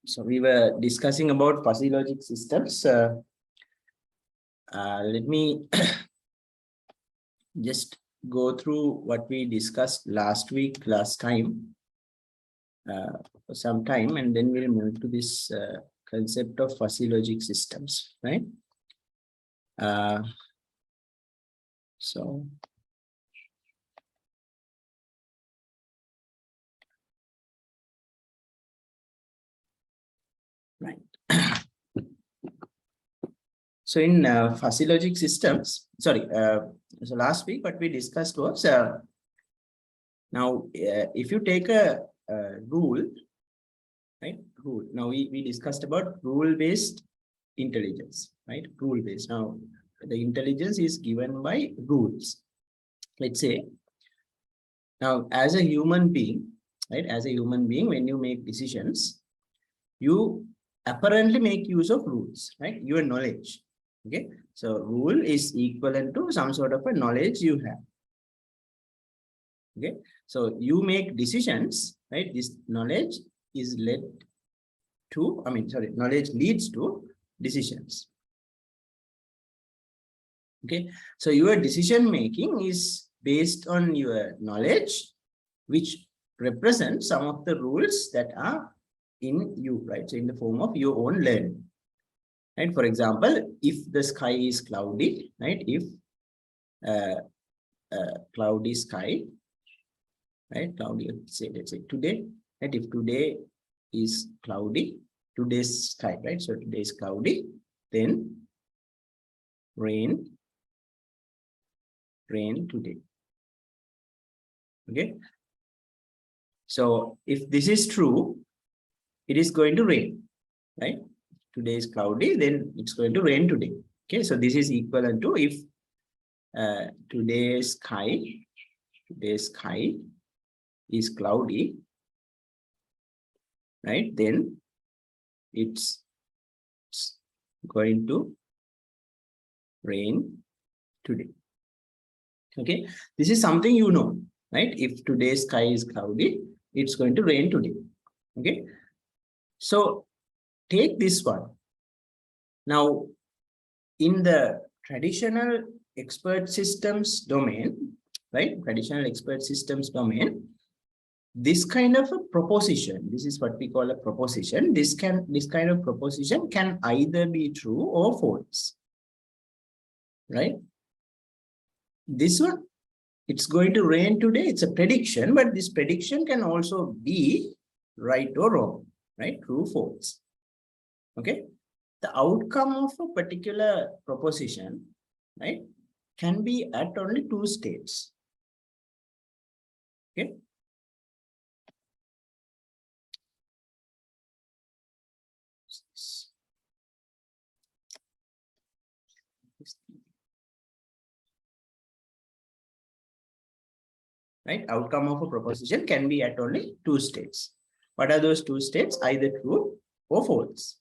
So we were discussing about fuzzy logic systems. Let me just go through what we discussed last time, for some time, and then we'll move to this concept of fuzzy logic systems, right? So right. So in fuzzy logic systems, sorry, so last week what we discussed was now if you take a rule, right? Rule. Now we discussed about rule-based intelligence, right? Rule-based. Now the intelligence is given by rules. Let's say now as a human being, right? As a human being, when you make decisions, you apparently make use of rules, right? Your knowledge. Okay, so rule is equivalent to some sort of a knowledge you have. Okay, so you make decisions, right? This knowledge is led to, knowledge leads to decisions. Okay, so your decision making is based on your knowledge, which represents some of the rules that are in you, right? So in the form of your own learning. Right? For example, if the sky is cloudy, right? If cloudy sky, right? Cloudy, let's say today, right? If today is cloudy, today's sky, right? So today is cloudy, then rain today. Okay. So if this is true, it is going to rain, right? Today is cloudy, then it's going to rain today. Okay, so this is equivalent to if today's sky is cloudy, right? Then it's going to rain today. Okay, this is something you know, right? If today's sky is cloudy, it's going to rain today. Okay, so take this one. Now, in the traditional expert systems domain, right? Traditional expert systems domain, this kind of a proposition, this is what we call a proposition. This kind of proposition can either be true or false, right? This one, it's going to rain today. It's a prediction, but this prediction can also be right or wrong, right? True, false. Okay. The outcome of a particular proposition, right, can be at only two states. Okay. Right, outcome of a proposition can be at only two states. What are those two states? Either true or false.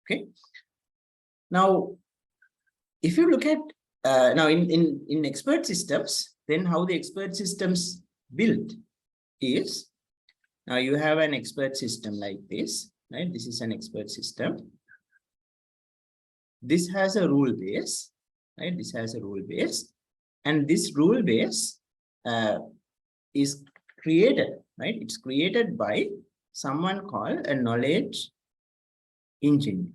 Okay. Now, if you look at now in expert systems, then how the expert systems built is, now you have an expert system like this, right? This is an expert system. This has a rule base, right? This has a rule base, and this rule base is created, right? It's created by someone called a knowledge engineer.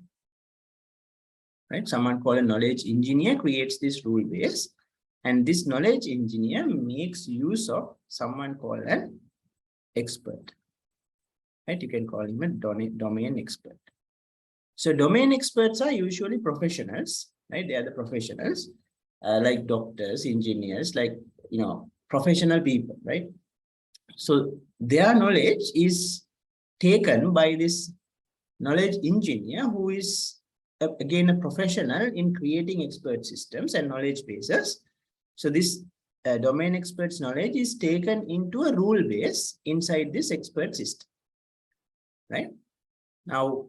Right? Someone called a knowledge engineer creates this rule base, and this knowledge engineer makes use of someone called an expert. Right? You can call him a domain expert. So domain experts are usually professionals, right? They are the professionals, like doctors, engineers, like, professional people, right? So their knowledge is taken by this knowledge engineer, who is again a professional in creating expert systems and knowledge bases. So this domain expert's knowledge is taken into a rule base inside this expert system, right? Now,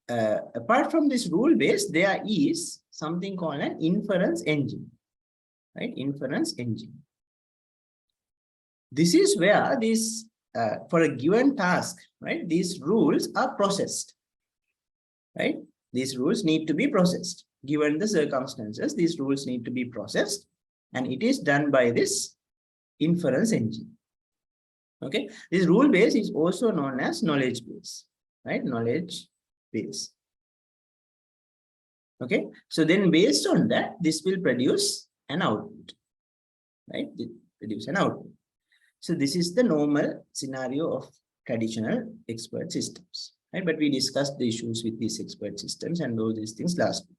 apart from this rule base, there is something called an inference engine, right? Inference engine. This is where this for a given task, right, these rules are processed, right? These rules need to be processed. Given the circumstances, these rules need to be processed, and it is done by this inference engine. Okay, this rule base is also known as knowledge base, right? Knowledge base. Okay, so then based on that, this will produce an output, right? It produce an output. So this is the normal scenario of traditional expert systems, right? But we discussed the issues with these expert systems and all these things last week.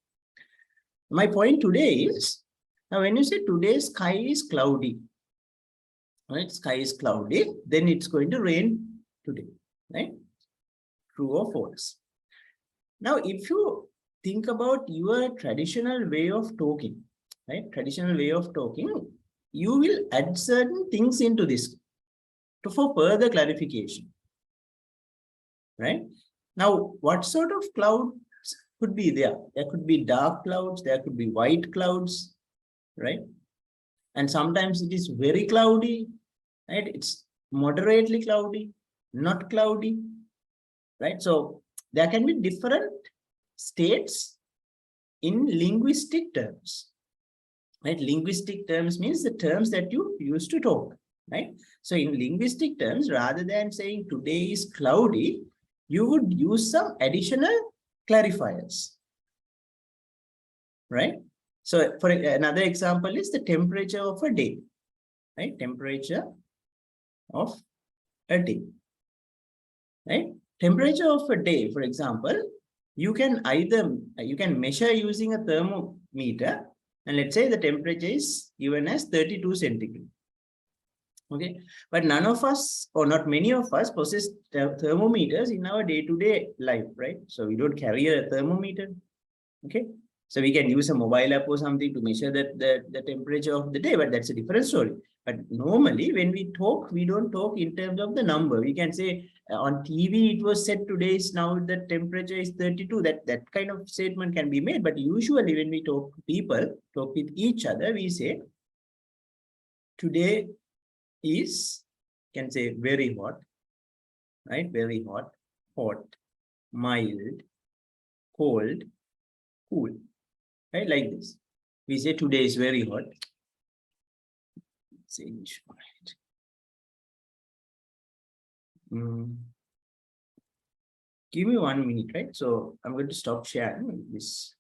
My point today is, now when you say today's sky is cloudy, right? Sky is cloudy, then it's going to rain today, right? True or false? Now, if you think about your traditional way of talking, right? Traditional way of talking, you will add certain things into this for further clarification, right? Now, what sort of clouds could be there? There could be dark clouds, there could be white clouds, right? And sometimes it is very cloudy, right? It's moderately cloudy, not cloudy, right? So there can be different states in linguistic terms, right? Linguistic terms means the terms that you use to talk, right? So in linguistic terms, rather than saying today is cloudy, you would use some additional clarifiers, right? So for another example is the temperature of a day, right? Temperature of a day, right? Temperature of a day, for example, you can measure using a thermometer, and let's say the temperature is given as 32 centigrade. Okay, but none of us, or not many of us, possess thermometers in our day-to-day life, right? So we don't carry a thermometer. Okay, so we can use a mobile app or something to measure the temperature of the day, but that's a different story. But normally when we talk, we don't talk in terms of the number. We can say on TV it was said today is now the temperature is 32. That kind of statement can be made. But usually when we talk to people, talk with each other, we say today is, can say very hot, right? Very hot, hot, mild, cold, cool, right? Like this. We say today is very hot. Let's say, right. Give me 1 minute, right? So I'm going to stop sharing this.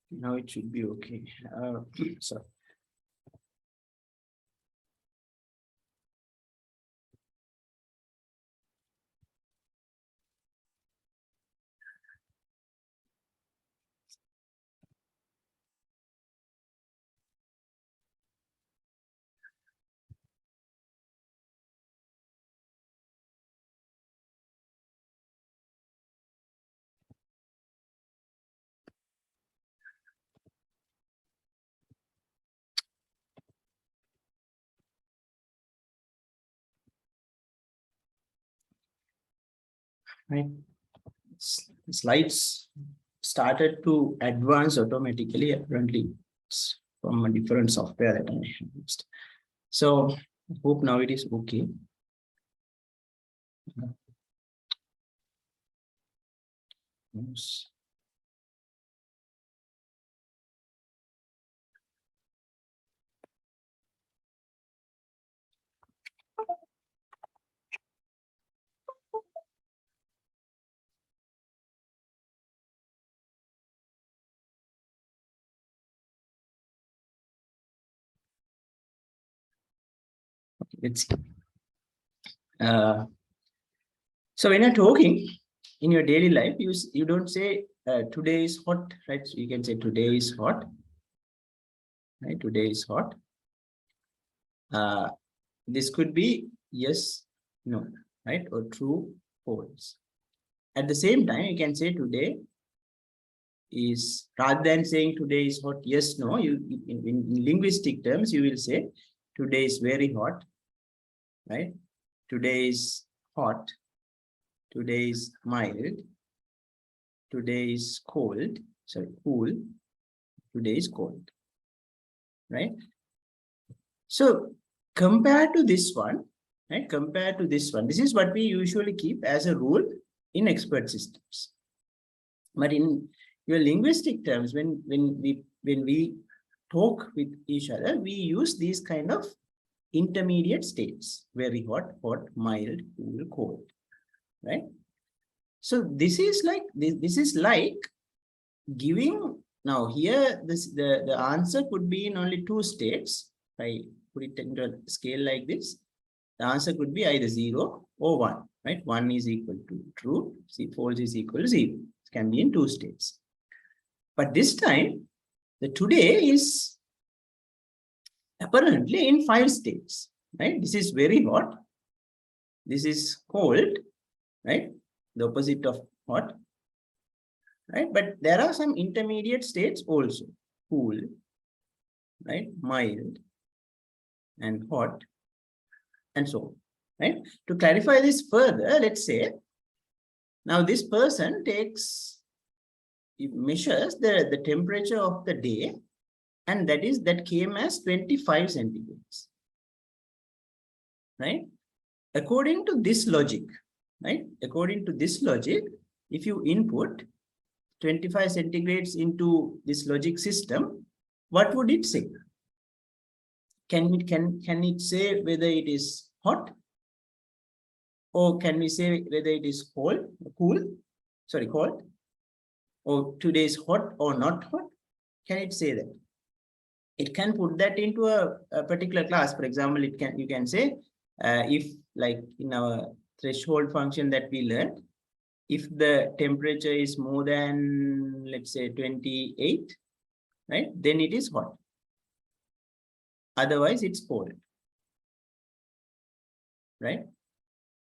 Now it should be okay. So right, slides started to advance automatically. Apparently, it's from a different software that I have used. So I hope now it is okay. Yes. Okay, let's see. So when you're talking in your daily life, you don't say today is hot, right? So you can say today is hot, right? Today is hot. This could be yes, no, right? Or true, false. At the same time, you can say today is, rather than saying today is hot, yes, no, in linguistic terms, you will say today is very hot, right? Today is hot. Today is mild. Today is cold. Sorry, cool. Today is cold, right? So compared to this one, right? Compared to this one, this is what we usually keep as a rule in expert systems. But in your linguistic terms, when we talk with each other, we use these kind of intermediate states: very hot, hot, mild, cool, cold, right? So this is like this is like giving. Now here the answer could be in only two states. If I put it into a scale like this, the answer could be either 0 or 1, right? 1 is equal to true, false is equal to 0. It can be in two states. But this time, the today is apparently in 5 states, right? This is very hot. This is cold, right? The opposite of hot, right? But there are some intermediate states also: cool, right? Mild, and hot, and so on, right? To clarify this further, let's say now this person measures the temperature of the day, and that came as 25 centigrades, right? According to this logic, right? According to this logic, if you input 25 centigrades into this logic system, what would it say? Can it say whether it is hot, or can we say whether it is cold, cold, or today is hot or not hot? Can it say that? It can put that into a particular class. For example, you can say if, like in our threshold function that we learned, if the temperature is more than, let's say, 28, right, then it is hot. Otherwise, it's cold, right?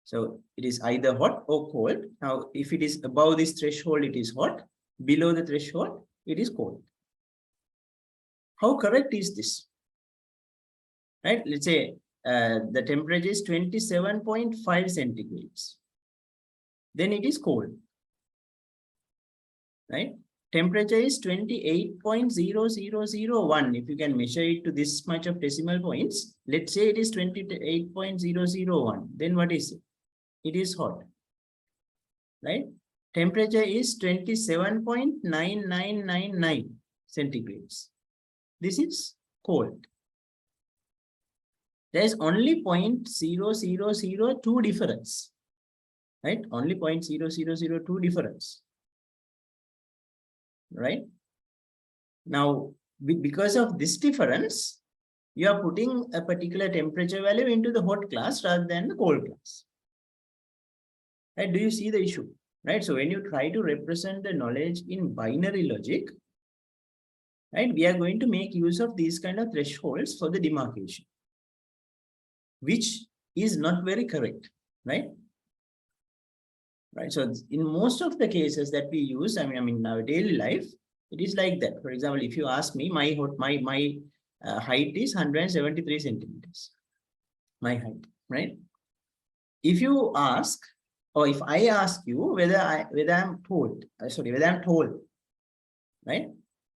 So it is either hot or cold. Now, if it is above this threshold, it is hot. Below the threshold, it is cold. How correct is this? Right? Let's say the temperature is 27.5 centigrades. Then it is cold, right? Temperature is 28.0001. If you can measure it to this much of decimal points, let's say it is 28.001. Then what is it? It is hot, right? Temperature is 27.9999 centigrades. This is cold. There is only 0.0002 difference, right? Only 0.0002 difference, right? Now, because of this difference, you are putting a particular temperature value into the hot class rather than the cold class. Right? Do you see the issue? Right? So when you try to represent the knowledge in binary logic, right, we are going to make use of these kind of thresholds for the demarcation, which is not very correct, right? Right. So in most of the cases that we use, I mean, in our daily life, it is like that. For example, if you ask me, my height is 173 centimeters. My height, right? If you ask, or if I ask you whether I'm tall, right?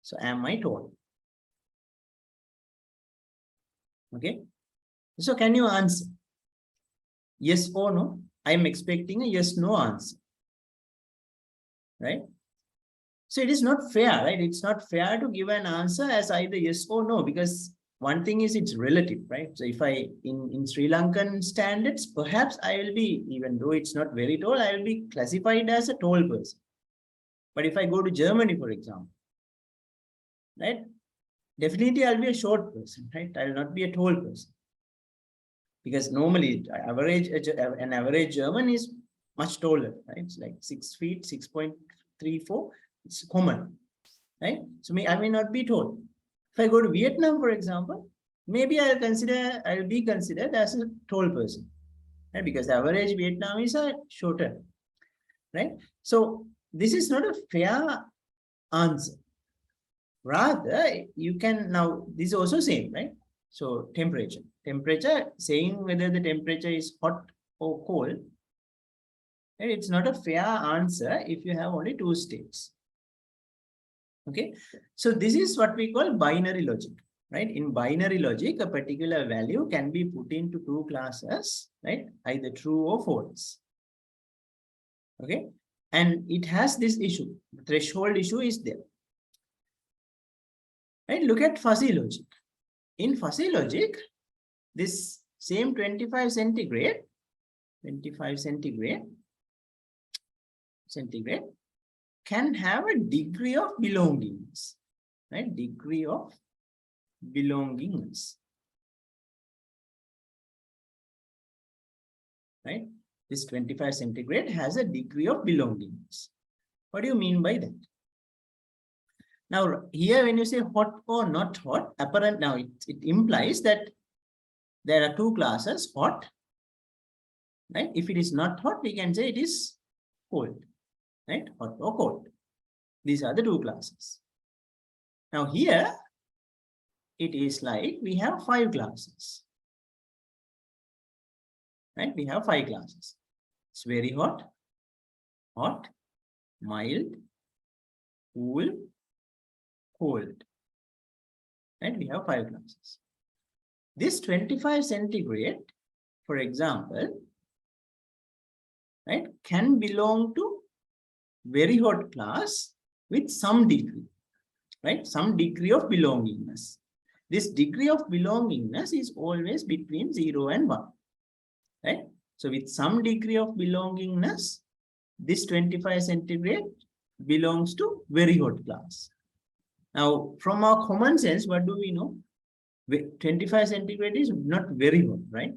So am I tall? Okay. So can you answer yes or no? I'm expecting a yes, no answer, right? So it is not fair, right? It's not fair to give an answer as either yes or no, because one thing is it's relative, right? So if I, in Sri Lankan standards, perhaps I will be, even though it's not very tall, I will be classified as a tall person. But if I go to Germany, for example, right? Definitely I'll be a short person, right? I will not be a tall person. Because normally an average German is much taller, right? It's like 6 feet, 6.34. It's common, right? So I may not be tall. If I go to Vietnam, for example, maybe I'll be considered as a tall person, right? Because the average Vietnamese are shorter, right? So this is not a fair answer. Rather, you can now, this is also same, right? So temperature, saying whether the temperature is hot or cold, right? It's not a fair answer if you have only two states. Okay, so this is what we call binary logic, right? In binary logic, a particular value can be put into two classes, right? Either true or false. Okay, and it has this issue. The threshold issue is there. Right? Look at fuzzy logic. In fuzzy logic, this same 25 centigrade can have a degree of belongingness, right? Degree of belongingness, right? This 25 centigrade has a degree of belongingness. What do you mean by that? Now, here when you say hot or not hot, apparent now it implies that there are two classes, hot, right? If it is not hot, we can say it is cold, right? Hot or cold. These are the two classes. Now here, it is like we have 5 classes, right? We have 5 classes. It's very hot, mild, cool, cold, right? We have 5 classes. This 25 centigrade, for example, right, can belong to very hot class with some degree, right? Some degree of belongingness. This degree of belongingness is always between 0 and 1, right? So with some degree of belongingness, this 25 centigrade belongs to very hot class. Now, from our common sense, what do we know? 25 centigrade is not very hot, right?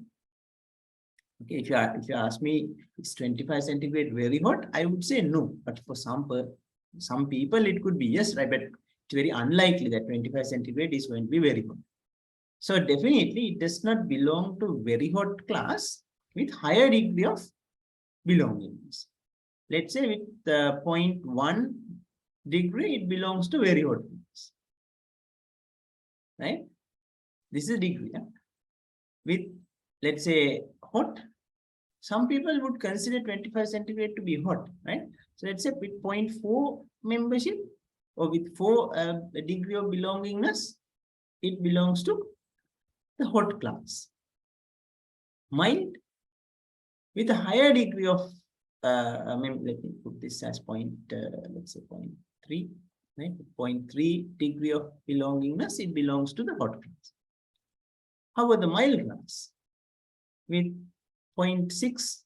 Okay, if you ask me, is 25 centigrade very hot? I would say no. But for some people, it could be yes, right? But it's very unlikely that 25 centigrade is going to be very hot. So definitely, it does not belong to very hot class with higher degree of belongingness. Let's say with 0.1 degree, it belongs to very hot class, right? This is degree. Yeah? With, let's say, hot, some people would consider 25 centigrade to be hot, right? So let's say with 0.4 membership or with 4 degree of belongingness, it belongs to the hot class. Mild, with a higher degree of, let me put this as let's say 0.3, right? 0.3 degree of belongingness, it belongs to the hot class. How about the mild class? With 0.6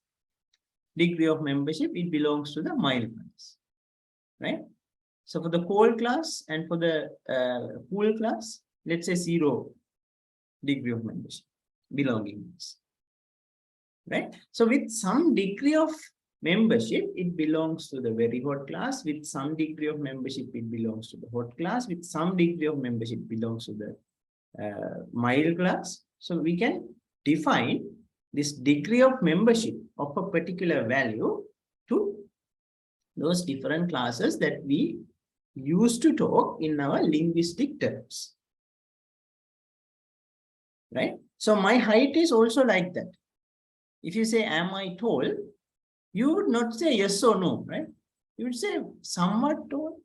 degree of membership, it belongs to the mild class, right? So for the cold class and for the cool class, let's say 0 degree of membership, belongingness, right? So with some degree of membership, it belongs to the very hot class. With some degree of membership, it belongs to the hot class. With some degree of membership, it belongs to the mild class. So we can define this degree of membership of a particular value to those different classes that we use to talk in our linguistic terms, right? So my height is also like that. If you say, am I tall? You would not say yes or no, right? You would say somewhat tall,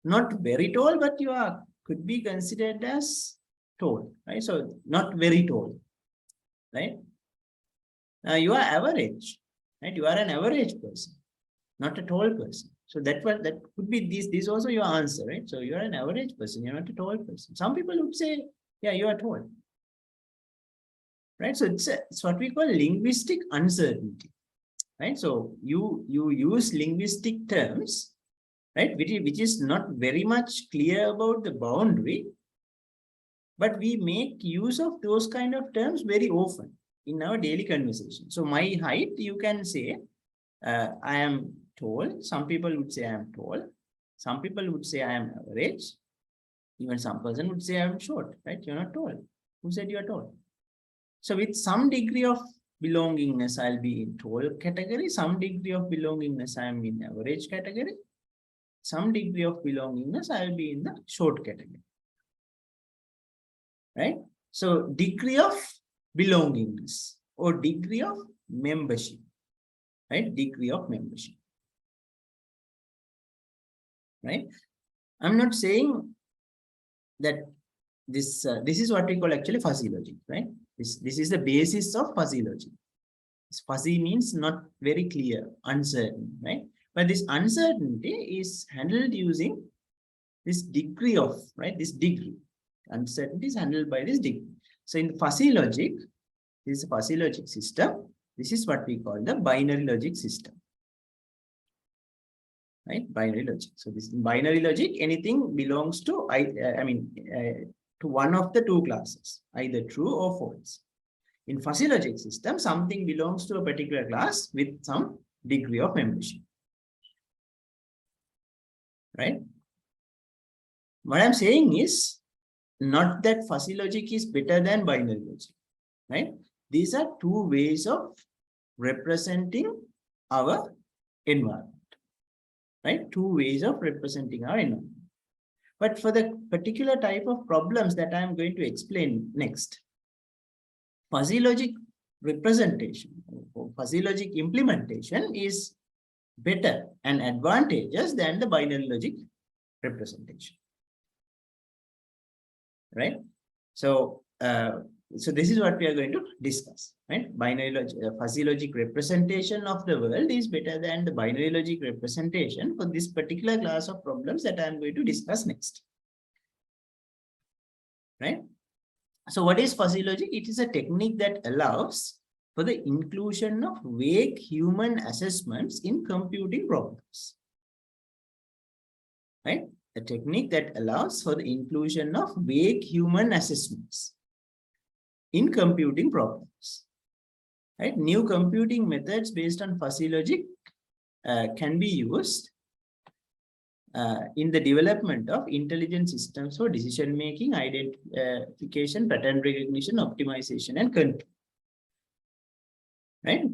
not very tall, but you are could be considered as tall, right? So not very tall, right? You are average, right? You are an average person, not a tall person. So that could be this also your answer, right? So you are an average person, you're not a tall person. Some people would say, yeah, you are tall, right? So it's what we call linguistic uncertainty, right? So you use linguistic terms, right, which is not very much clear about the boundary, but we make use of those kind of terms very often in our daily conversation. So my height, you can say, I am tall. Some people would say I am tall. Some people would say I am average. Even some person would say I am short, right? You're not tall. Who said you are tall? So with some degree of belongingness, I'll be in tall category. Some degree of belongingness, I am in average category. Some degree of belongingness, I'll be in the short category. Right? So degree of belongingness or degree of membership, right? Degree of membership, right? I'm not saying that this is what we call actually fuzzy logic, right? This is the basis of fuzzy logic. Fuzzy means not very clear, uncertain, right? But this uncertainty is handled using this degree of, right? This degree. Uncertainty is handled by this degree. So in fuzzy logic, this is a fuzzy logic system. This is what we call the binary logic system. Right? Binary logic. So this binary logic, anything belongs to, to one of the two classes, either true or false. In fuzzy logic system, something belongs to a particular class with some degree of membership. Right? What I'm saying is not that fuzzy logic is better than binary logic. Right? These are two ways of representing our environment. Right? Two ways of representing our environment. But for the particular type of problems that I'm going to explain next, fuzzy logic representation or fuzzy logic implementation is better and advantageous than the binary logic representation. Right? So, so this is what we are going to discuss. Right? Binary logic, fuzzy logic representation of the world is better than the binary logic representation for this particular class of problems that I am going to discuss next. Right? So what is fuzzy logic? It is a technique that allows for the inclusion of vague human assessments in computing problems. Right? A technique that allows for the inclusion of vague human assessments in computing problems. Right? New computing methods based on fuzzy logic can be used in the development of intelligent systems for decision making, identification, pattern recognition, optimization, and control. Right?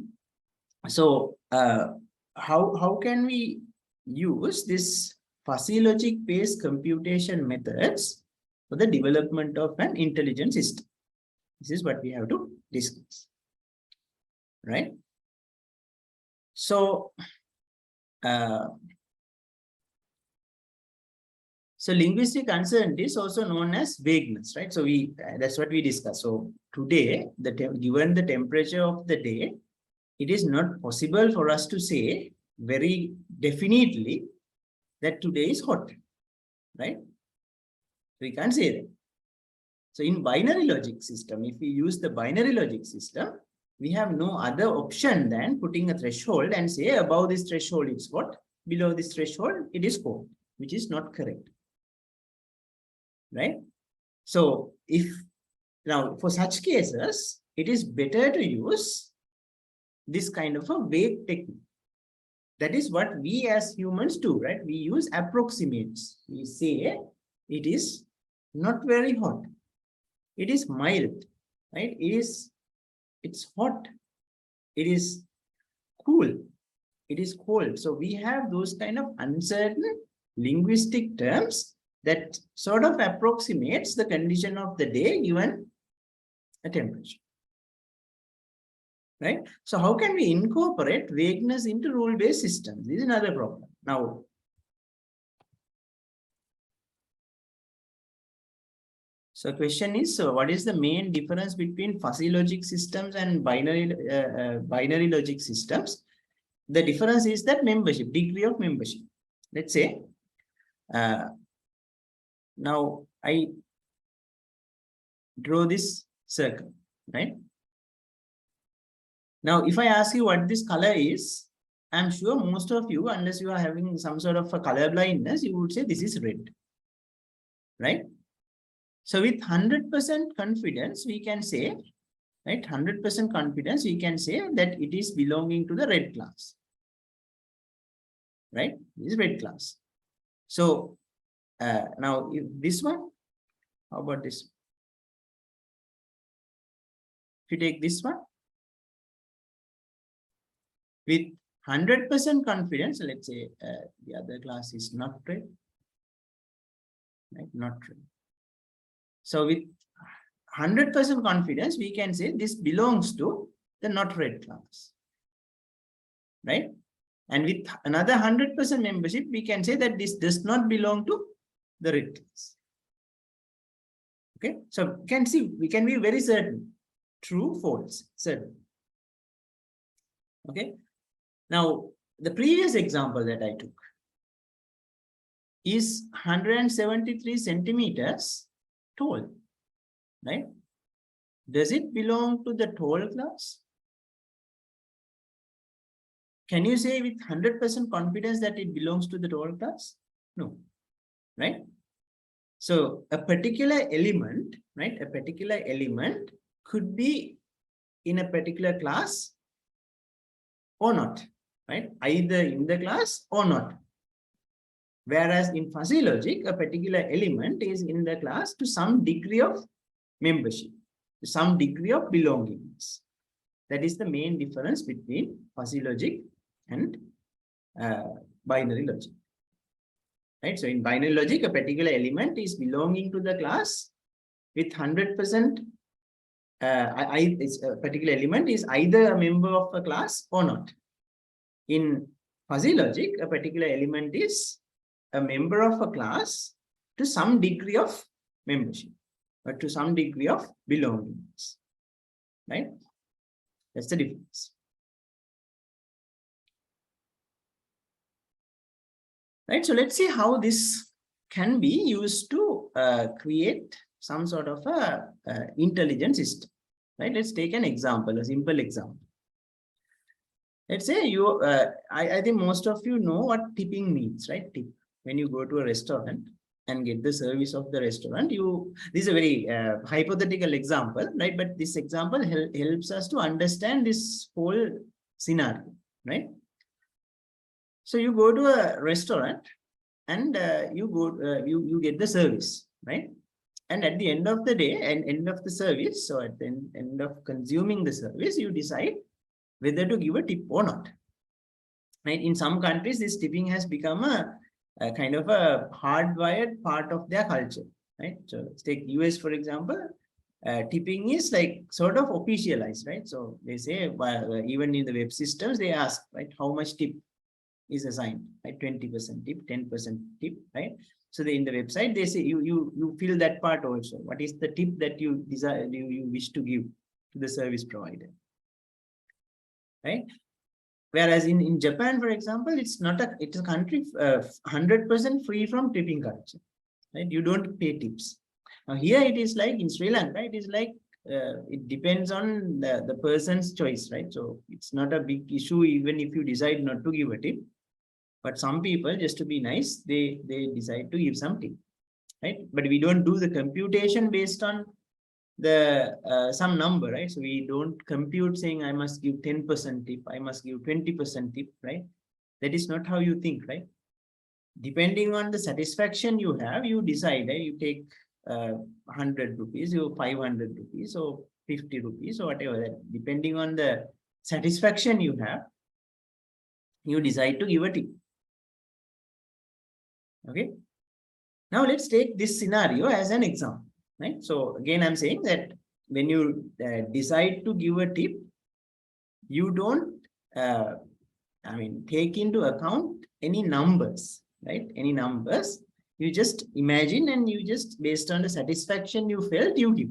So, how can we use this fuzzy logic based computation methods for the development of an intelligent system? This is what we have to discuss. Right? So, so linguistic uncertainty is also known as vagueness, right? So that's what we discussed. So today, given the temperature of the day, it is not possible for us to say very definitely that today is hot, right? We can't say that. So in binary logic system, if we use the binary logic system, we have no other option than putting a threshold and say above this threshold it's hot, below this threshold it is cold, which is not correct. Right? So now for such cases, it is better to use this kind of a vague technique. That is what we as humans do, right? We use approximates. We say it is not very hot. It is mild, right? It's hot. It is cool. It is cold. So we have those kind of uncertain linguistic terms that sort of approximates the condition of the day given a temperature. Right? So how can we incorporate vagueness into rule-based systems? This is another problem. Now, So question is, so what is the main difference between fuzzy logic systems and binary logic systems? The difference is that membership, degree of membership. Let's say, now I draw this circle, right? Now, if I ask you what this color is, I'm sure most of you, unless you are having some sort of a color blindness, you would say this is red, right? So with 100% confidence, we can say, right, 100% confidence, we can say that it is belonging to the red class, right? This is red class. So now if this one, how about this? If you take this one, with 100% confidence, let's say the other class is not red, right? Not red. So with 100% confidence, we can say this belongs to the not red class, right? And with another 100% membership, we can say that this does not belong to the red class. Okay, so you can see, we can be very certain, true, false, certain. Okay, now the previous example that I took is 173 centimeters tall, right? Does it belong to the tall class? Can you say with 100% confidence that it belongs to the tall class? No, right? So a particular element, right? A particular element could be in a particular class or not, right? Either in the class or not. Whereas in fuzzy logic, a particular element is in the class to some degree of membership, to some degree of belongingness. That is the main difference between fuzzy logic and binary logic. Right? So in binary logic, a particular element is belonging to the class with 100%. A particular element is either a member of a class or not. In fuzzy logic, a particular element is a member of a class to some degree of membership, or to some degree of belongingness. Right? That's the difference. Right, so let's see how this can be used to create some sort of a intelligent system. Right, let's take an example, a simple example. Let's say you, I think most of you know what tipping means, right? Tip. When you go to a restaurant and get the service of the restaurant, this is a very hypothetical example, right? But this example helps us to understand this whole scenario, right? So you go to a restaurant and you get the service, right? And at the end of the day and end of the service, so at the end of consuming the service, you decide whether to give a tip or not. Right? In some countries, this tipping has become a kind of a hardwired part of their culture. Right? So let's take US, for example. Tipping is like sort of officialized, right? So they say, even in the web systems, they ask, right, how much tip is assigned, right? 20% tip, 10% tip, right? So in the website, they say you fill that part also. What is the tip that you desire, you wish to give to the service provider, right? Whereas in Japan, for example, it's a country 100% free from tipping culture, right? You don't pay tips. Now here it is like in Sri Lanka, it is like it depends on the person's choice, right? So it's not a big issue even if you decide not to give a tip. But some people, just to be nice, they decide to give some tip, right? But we don't do the computation based on the some number, right? So we don't compute saying I must give 10% tip, I must give 20% tip, right? That is not how you think, right? Depending on the satisfaction you have, you decide, right? You take 100 rupees, you 500 rupees, or 50 rupees, or whatever. That depending on the satisfaction you have, you decide to give a tip. Okay. Now let's take this scenario as an example, right? So again, I'm saying that when you decide to give a tip, you don't, take into account any numbers, right? Any numbers. You just imagine and you just, based on the satisfaction you felt, you give.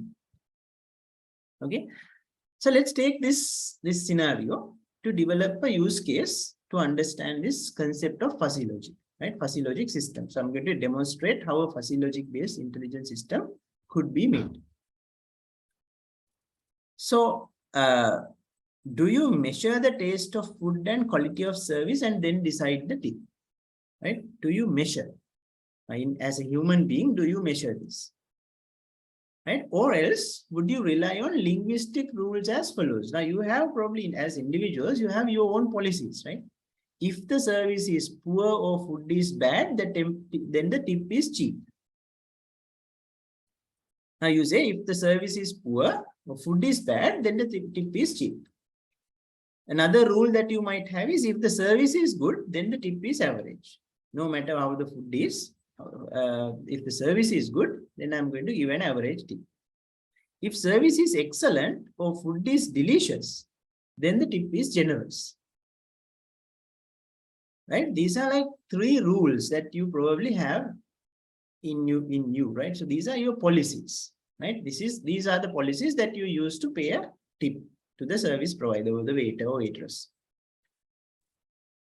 Okay. So let's take this scenario to develop a use case to understand this concept of fuzzy logic, right? Fuzzy logic system. So I'm going to demonstrate how a fuzzy logic based intelligent system could be made. So, do you measure the taste of food and quality of service and then decide the tip, right? Do you measure? As a human being, do you measure this? Right? Or else, would you rely on linguistic rules as follows? Now, you have probably, as individuals, you have your own policies, right? If the service is poor or food is bad, then the tip is cheap. Now, you say if the service is poor or food is bad, then the tip is cheap. Another rule that you might have is if the service is good, then the tip is average. No matter how the food is, if the service is good, then I'm going to give an average tip. If service is excellent or food is delicious, then the tip is generous. Right? These are like 3 rules that you probably have in you, right? So these are your policies, right? These are the policies that you use to pay a tip to the service provider or the waiter or waitress.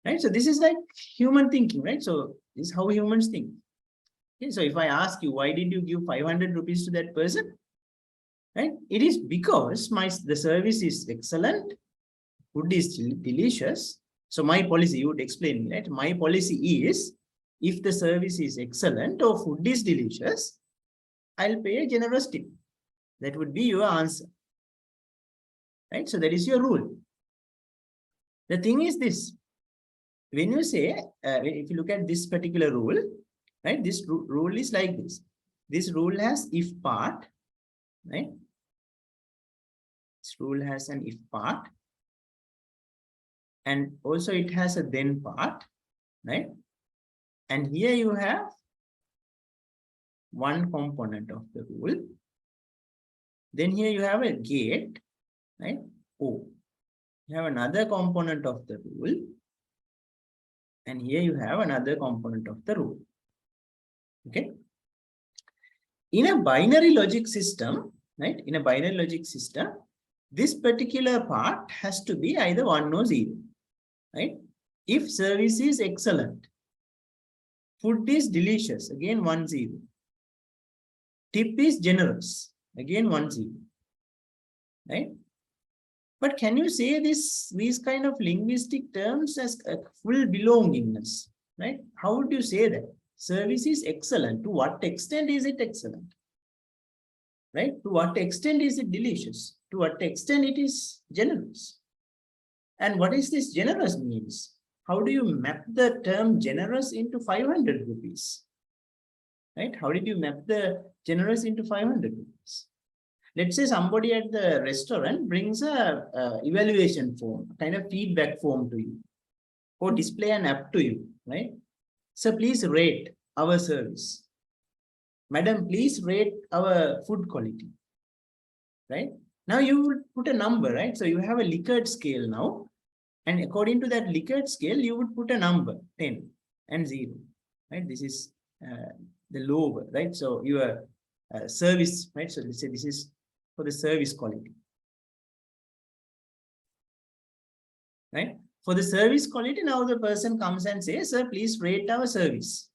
Right? So this is like human thinking, right? So this is how humans think. Okay, so if I ask you, why did you give 500 rupees to that person? Right? It is because the service is excellent, food is delicious. So my policy, you would explain me, right? My policy is, if the service is excellent or food is delicious, I'll pay a generous tip. That would be your answer. Right? So that is your rule. The thing is this. When you say, if you look at this particular rule, right? This rule is like this. This rule has if part, right? This rule has an if part. And also it has a then part, right? And here you have one component of the rule. Then here you have a gate, right? O. You have another component of the rule. And here you have another component of the rule. Okay. In a binary logic system, right? In a binary logic system, this particular part has to be either 1 or 0, right? If service is excellent, food is delicious, again 1, 0. Tip is generous, again 1, 0, right? But can you say these kind of linguistic terms as a full belongingness, right? How would you say that? Service is excellent. To what extent is it excellent? Right? To what extent is it delicious? To what extent it is generous? And what is this generous means? How do you map the term generous into 500 rupees? Right? How did you map the generous into 500 rupees? Let's say somebody at the restaurant brings a evaluation form, kind of feedback form to you, or display an app to you, right? So please rate our service. Madam, please rate our food quality, right? Now you would put a number, right? So you have a Likert scale now. And according to that Likert scale, you would put a number, 10 and 0, right? This is the lower, right? So your service, right? So let's say this is for the service quality, right? For the service quality, now the person comes and says, sir, please rate our service.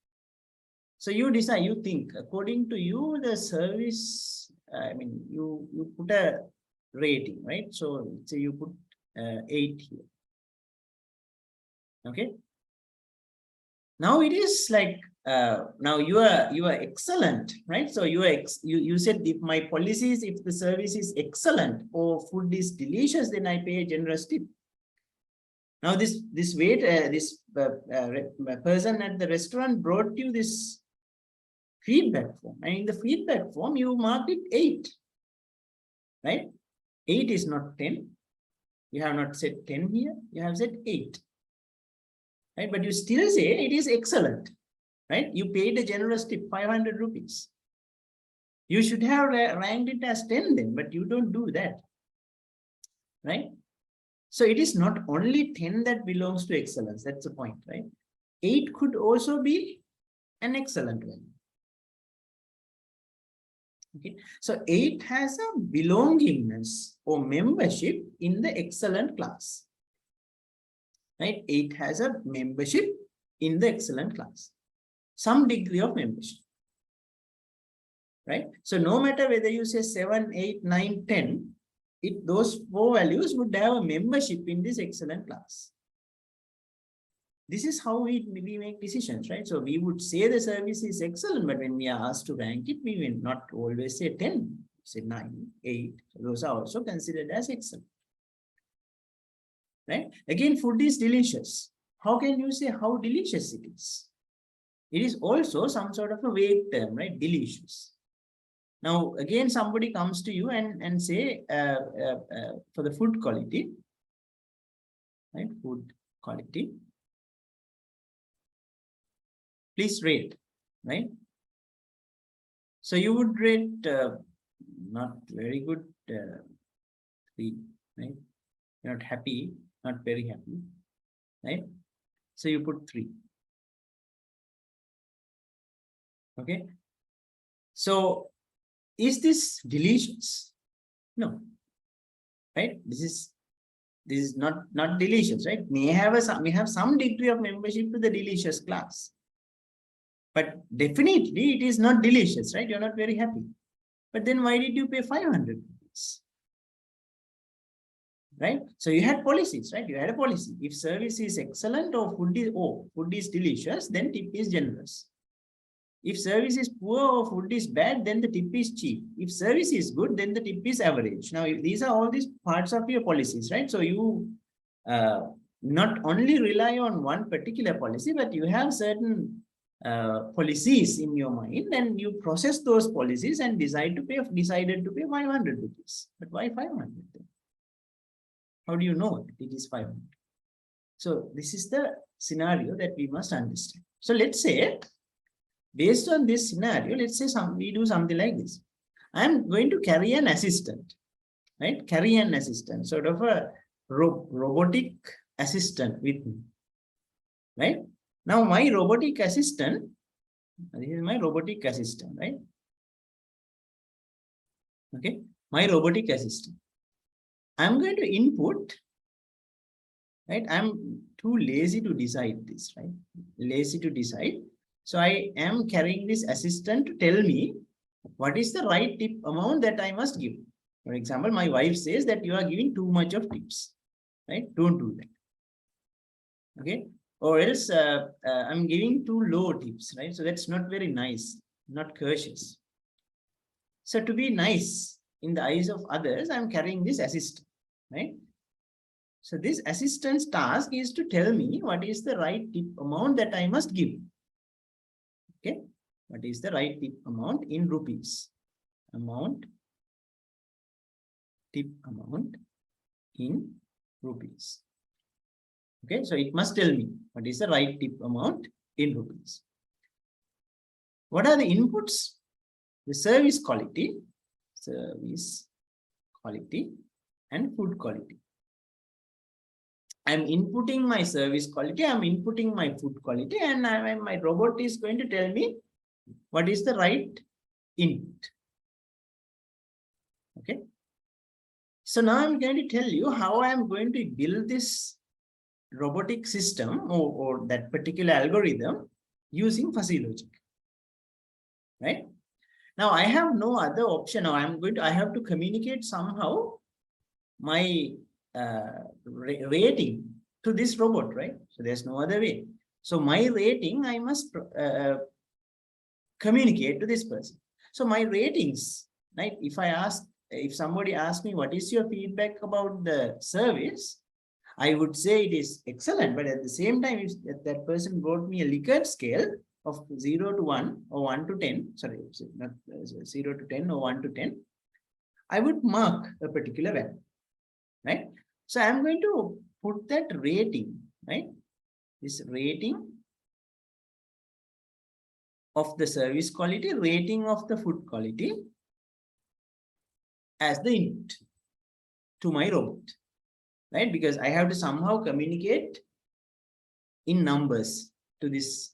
So you decide, you think, according to you, the service, you put a rating, right? So say you put 8 here. Okay. Now it is like, now you are excellent, right? So you said, if my policy is, if the service is excellent or food is delicious, then I pay a generous tip. Now this person at the restaurant brought you this feedback form, and in the feedback form you marked it 8, right? 8 is not 10. You have not said 10 here. You have said 8, right? But you still say it is excellent, right? You paid a generous tip, 500 rupees. You should have ranked it as 10 then, but you don't do that, right? So it is not only 10 that belongs to excellence. That's the point, right? 8 could also be an excellent one. Okay, so 8 has a belongingness or membership in the excellent class. Right? 8 has a membership in the excellent class. Some degree of membership. Right? So no matter whether you say 7, 8, 9, 10, those 4 values would have a membership in this excellent class. This is how we make decisions, right? So we would say the service is excellent, but when we are asked to rank it, we will not always say 10, say 9, 8. Those are also considered as excellent. Right? Again, food is delicious. How can you say how delicious it is? It is also some sort of a vague term, right? Delicious. Now, again, somebody comes to you and say, for the food quality, right? Food quality. Please rate, right? So you would rate not very good, 3, right? You're not happy, not very happy, right? So you put 3. Okay. So is this delicious? No. Right? This is not delicious, right? May have some degree of membership to the delicious class. But definitely it is not delicious, right? You're not very happy. But then why did you pay 500 rupees? Right? So you had policies, right? You had a policy. If service is excellent or food is delicious, then tip is generous. If service is poor or food is bad, then the tip is cheap. If service is good, then the tip is average. Now, these are all these parts of your policies, right? So you not only rely on one particular policy, but you have certain policies in your mind, and you process those policies and decided to pay 500 rupees. But why 500? How do you know it is 500? So this is the scenario that we must understand. So let's say, based on this scenario, let's say we do something like this. I'm going to carry an assistant, right? Carry an assistant, sort of a robotic assistant with me, right? Now my robotic assistant, this is my robotic assistant, right? Okay, my robotic assistant. I'm going to input, right? I'm too lazy to decide this, right? Lazy to decide. So I am carrying this assistant to tell me what is the right tip amount that I must give. For example, my wife says that you are giving too much of tips, right? Don't do that. Okay. Or else I'm giving too low tips, right? So that's not very nice, not courteous. So to be nice in the eyes of others, I'm carrying this assistant, right? So this assistant's task is to tell me what is the right tip amount that I must give. Okay, what is the right tip amount in rupees? Tip amount in rupees. Okay, so it must tell me what is the right tip amount in rupees. What are the inputs? The service quality, and food quality. I'm inputting my service quality, I'm inputting my food quality, and my robot is going to tell me what is the right input. Okay. So now I'm going to tell you how I'm going to build this robotic system or that particular algorithm using fuzzy logic. Right? Now I have no other option. Now I have to communicate somehow my rating to this robot, right? So there's no other way. So my rating, I must communicate to this person. So my ratings, right? If somebody asks me, what is your feedback about the service? I would say it is excellent, but at the same time, if that person brought me a Likert scale of 0 to 1 or 1 to 10, sorry, not 0 to 10 or 1 to 10, I would mark a particular value, right? So I'm going to put that rating, right? This rating of the service quality, rating of the food quality as the input to my robot, right? Because I have to somehow communicate in numbers to this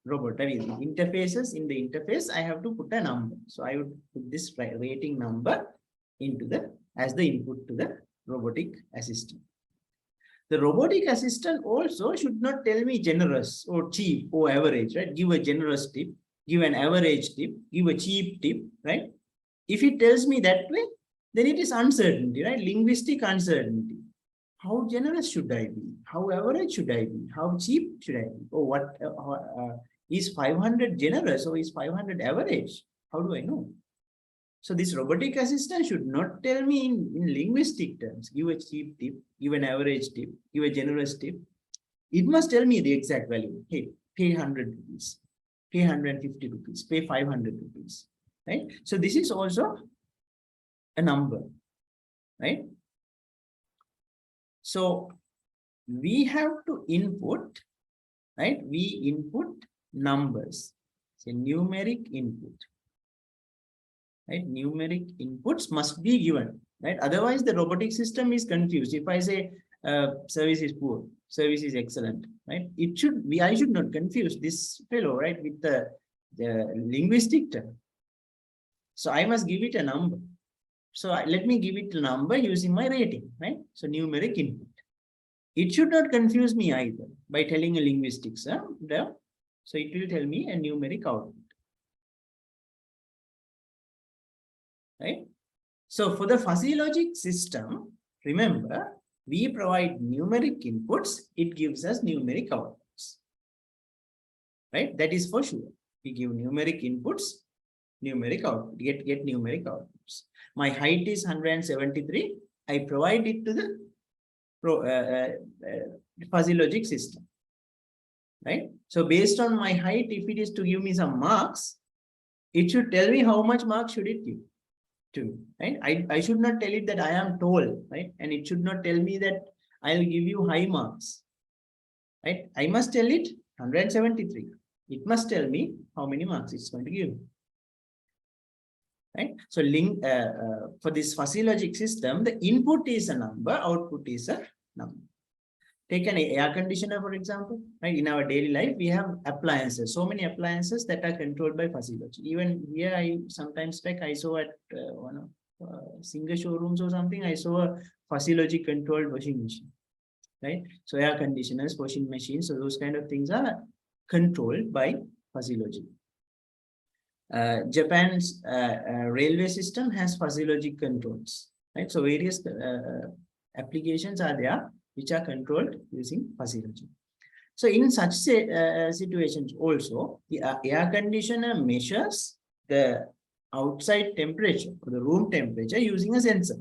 robot. That is interfaces. In the interface, I have to put a number. So I would put this rating number into the as the input to the robotic assistant. The robotic assistant also should not tell me generous or cheap or average, right? Give a generous tip, give an average tip, give a cheap tip, right? If it tells me that way, then it is uncertainty, right? Linguistic uncertainty. How generous should I be? How average should I be? How cheap should I be? Or what is 500 generous or is 500 average? How do I know? So this robotic assistant should not tell me in linguistic terms, give a cheap tip, give an average tip, give a generous tip. It must tell me the exact value. Hey, pay 100 rupees, pay 150 rupees, pay 500 rupees, right? So this is also a number, right? So we have to input, right? We input numbers, so numeric input. Right? Numeric inputs must be given, right? Otherwise, the robotic system is confused. If I say service is poor, service is excellent, right? It should be, I should not confuse this fellow, right, with the linguistic term. So I must give it a number. So let me give it a number using my rating, right? So numeric input. It should not confuse me either by telling a linguistics. So it will tell me a numeric output. Right? So for the fuzzy logic system, remember, we provide numeric inputs, it gives us numeric outputs. Right? That is for sure. We give numeric inputs, numeric output, get numeric outputs. My height is 173. I provide it to the fuzzy logic system. Right? So based on my height, if it is to give me some marks, it should tell me how much marks should it give to me, right? I should not tell it that I am tall, right? And it should not tell me that I'll give you high marks, right? I must tell it 173. It must tell me how many marks it's going to give, right? So for this fuzzy logic system, the input is a number, output is a number. Take an air conditioner, for example, right? In our daily life, we have appliances, so many appliances that are controlled by fuzzy logic. Even here, I saw at one of Singer showrooms or something, I saw a fuzzy logic controlled washing machine, right? So air conditioners, washing machines, so those kind of things are controlled by fuzzy logic. Japan's railway system has fuzzy logic controls, right? So various applications are there which are controlled using fuzzy logic. So in such situations also, the air conditioner measures the outside temperature or the room temperature using a sensor,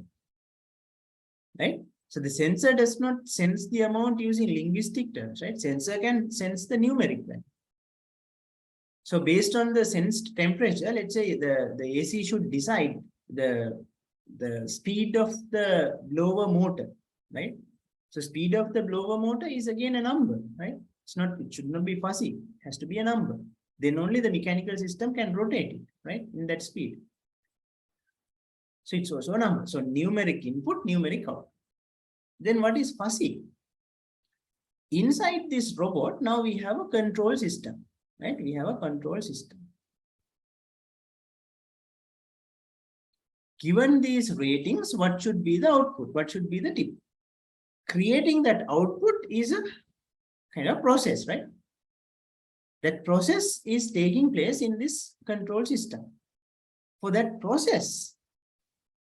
right? So the sensor does not sense the amount using linguistic terms, right? Sensor can sense the numeric value. So based on the sensed temperature, let's say the AC should decide the speed of the blower motor, right? So speed of the blower motor is again a number, right? It should not be fuzzy, it has to be a number. Then only the mechanical system can rotate it, right? In that speed. So it's also a number. So numeric input, numeric output. Then what is fuzzy? Inside this robot, now we have a control system, right? We have a control system. Given these ratings, what should be the output? What should be the tip? Creating that output is a kind of process, right? That process is taking place in this control system. For that process,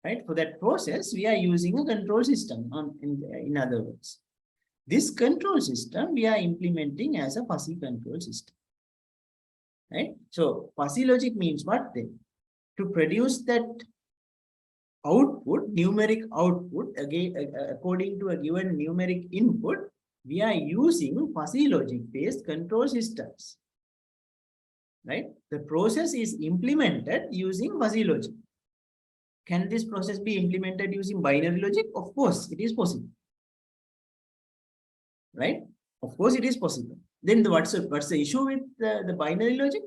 right? For that process, we are using a control system. In other words, this control system we are implementing as a fuzzy control system, right? So fuzzy logic means what then? To produce that output, numeric output, again, according to a given numeric input, we are using fuzzy logic based control systems, right? The process is implemented using fuzzy logic. Can this process be implemented using binary logic? Of course, it is possible, right? Of course, it is possible. Then what's the issue with the binary logic?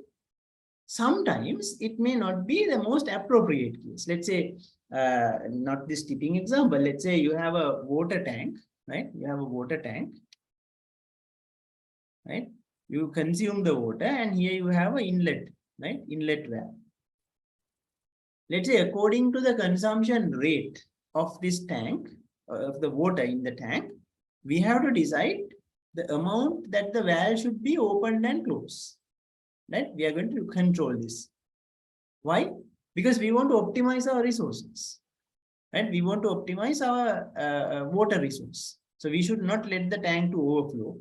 Sometimes it may not be the most appropriate case. Let's say, not this tipping example. Let's say you have a water tank, right? You have a water tank, right? You consume the water, and here you have an inlet, right? Inlet valve. Let's say according to the consumption rate of this tank, of the water in the tank, we have to decide the amount that the valve should be opened and closed. Right? We are going to control this. Why? Because we want to optimize our resources. Right? We want to optimize our water resource. So we should not let the tank to overflow.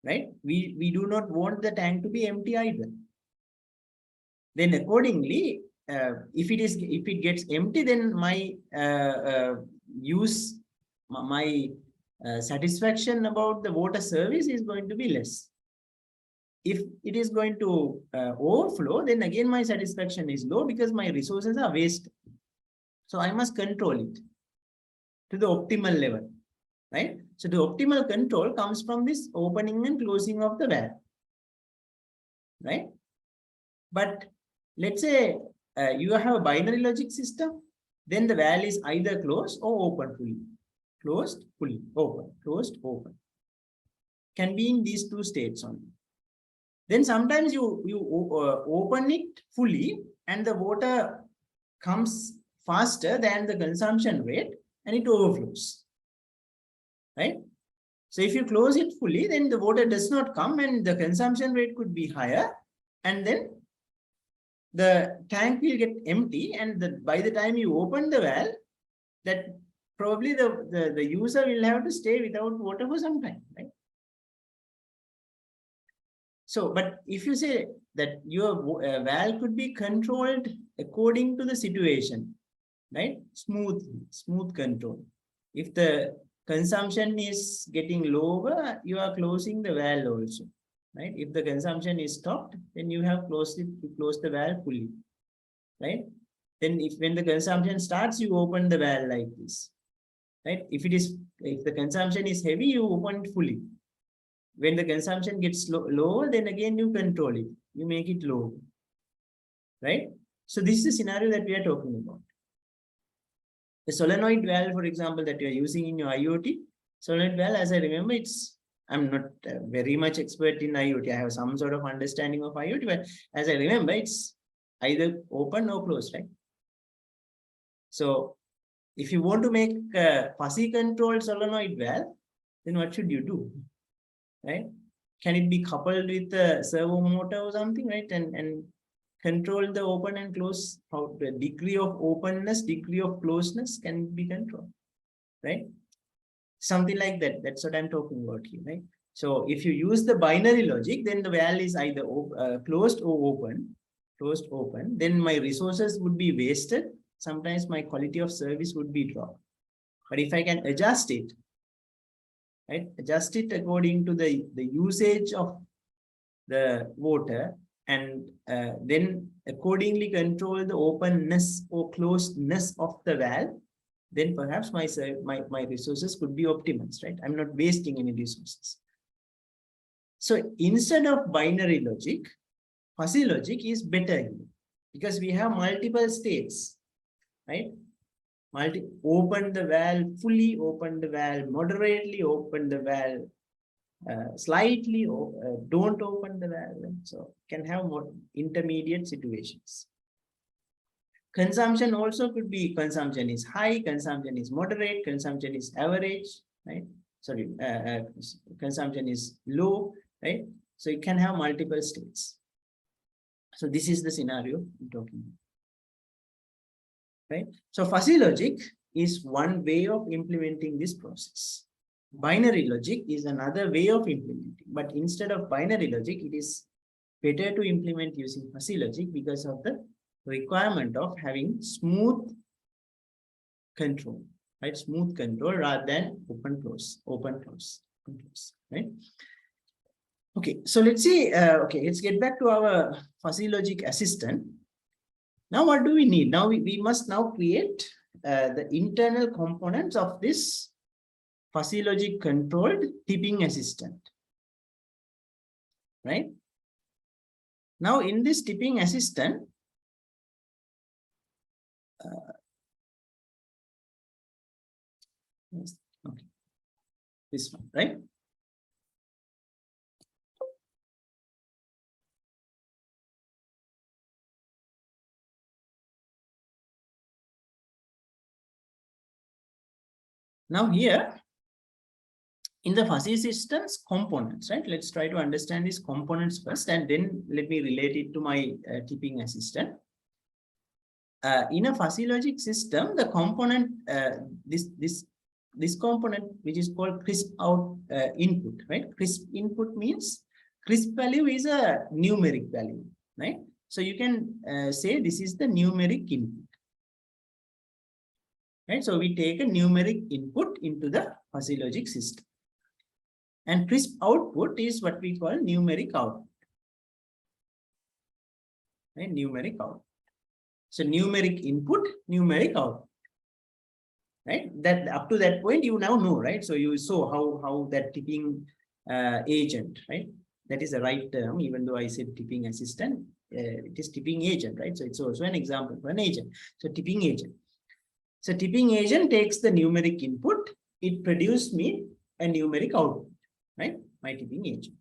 Right? We do not want the tank to be empty either. Then accordingly, if it gets empty, then my satisfaction about the water service is going to be less. If it is going to overflow, then again my satisfaction is low because my resources are wasted. So I must control it to the optimal level, right? So the optimal control comes from this opening and closing of the valve, right? But let's say you have a binary logic system, then the valve is either closed or open fully. Closed, fully, open, closed, open. Can be in these two states only. Then sometimes you open it fully and the water comes faster than the consumption rate and it overflows, right? So if you close it fully, then the water does not come and the consumption rate could be higher, and then the tank will get empty, and by the time you open the valve, that probably the user will have to stay without water for some time, right? So, but if you say that your valve could be controlled according to the situation, right? Smooth control. If the consumption is getting lower, you are closing the valve also, right? If the consumption is stopped, then you have closed it, you close the valve fully, right? Then when the consumption starts, you open the valve like this, right? If the consumption is heavy, you open it fully. When the consumption gets lower, then again you control it. You make it low, right? So this is the scenario that we are talking about. The solenoid valve, for example, that you are using in your IoT, solenoid valve, as I remember, I'm not very much expert in IoT. I have some sort of understanding of IoT, but as I remember, it's either open or closed, right? So if you want to make a fuzzy controlled solenoid valve, then what should you do? Right? Can it be coupled with a servo motor or something, right? And control the open and close, how the degree of openness, degree of closeness can be controlled, right? Something like that. That's what I'm talking about here, right? So if you use the binary logic, then the valve is either closed or open, closed, open. Then my resources would be wasted. Sometimes my quality of service would be dropped. But if I can adjust it, right? Adjust it according to the usage of the water, and then accordingly control the openness or closedness of the valve, then perhaps my resources could be optimized, right? I'm not wasting any resources. So instead of binary logic, fuzzy logic is better here because we have multiple states, right? Open the valve, fully open the valve, moderately open the valve, slightly don't open the valve. So can have more intermediate situations. Consumption also could be consumption is high, consumption is moderate, consumption is average, right? Sorry, consumption is low, right? So it can have multiple states. So this is the scenario I'm talking about. Right? So fuzzy logic is one way of implementing this process. Binary logic is another way of implementing, but instead of binary logic, it is better to implement using fuzzy logic because of the requirement of having smooth control, right? Smooth control rather than open close, right? Okay, so let's see. Okay, let's get back to our fuzzy logic assistant. Now, what do we need? Now we must now create the internal components of this fuzzy logic controlled tipping assistant, right? Now in this tipping assistant, okay, this one, right? Now here, in the fuzzy systems, components, right? Let's try to understand these components first, and then let me relate it to my tipping assistant. In a fuzzy logic system, the component, this component, which is called crisp out input, right? Crisp input means crisp value is a numeric value, right? So you can say this is the numeric input, right? So we take a numeric input into the fuzzy logic system. And crisp output is what we call numeric output, right? Numeric output. So numeric input, numeric output, right? That up to that point you now know, right? So you saw how that tipping agent, right? That is the right term, even though I said tipping assistant, it is tipping agent, right? So it's also an example for an agent. So tipping agent. So tipping agent takes the numeric input, it produces me a numeric output, right? My tipping agent.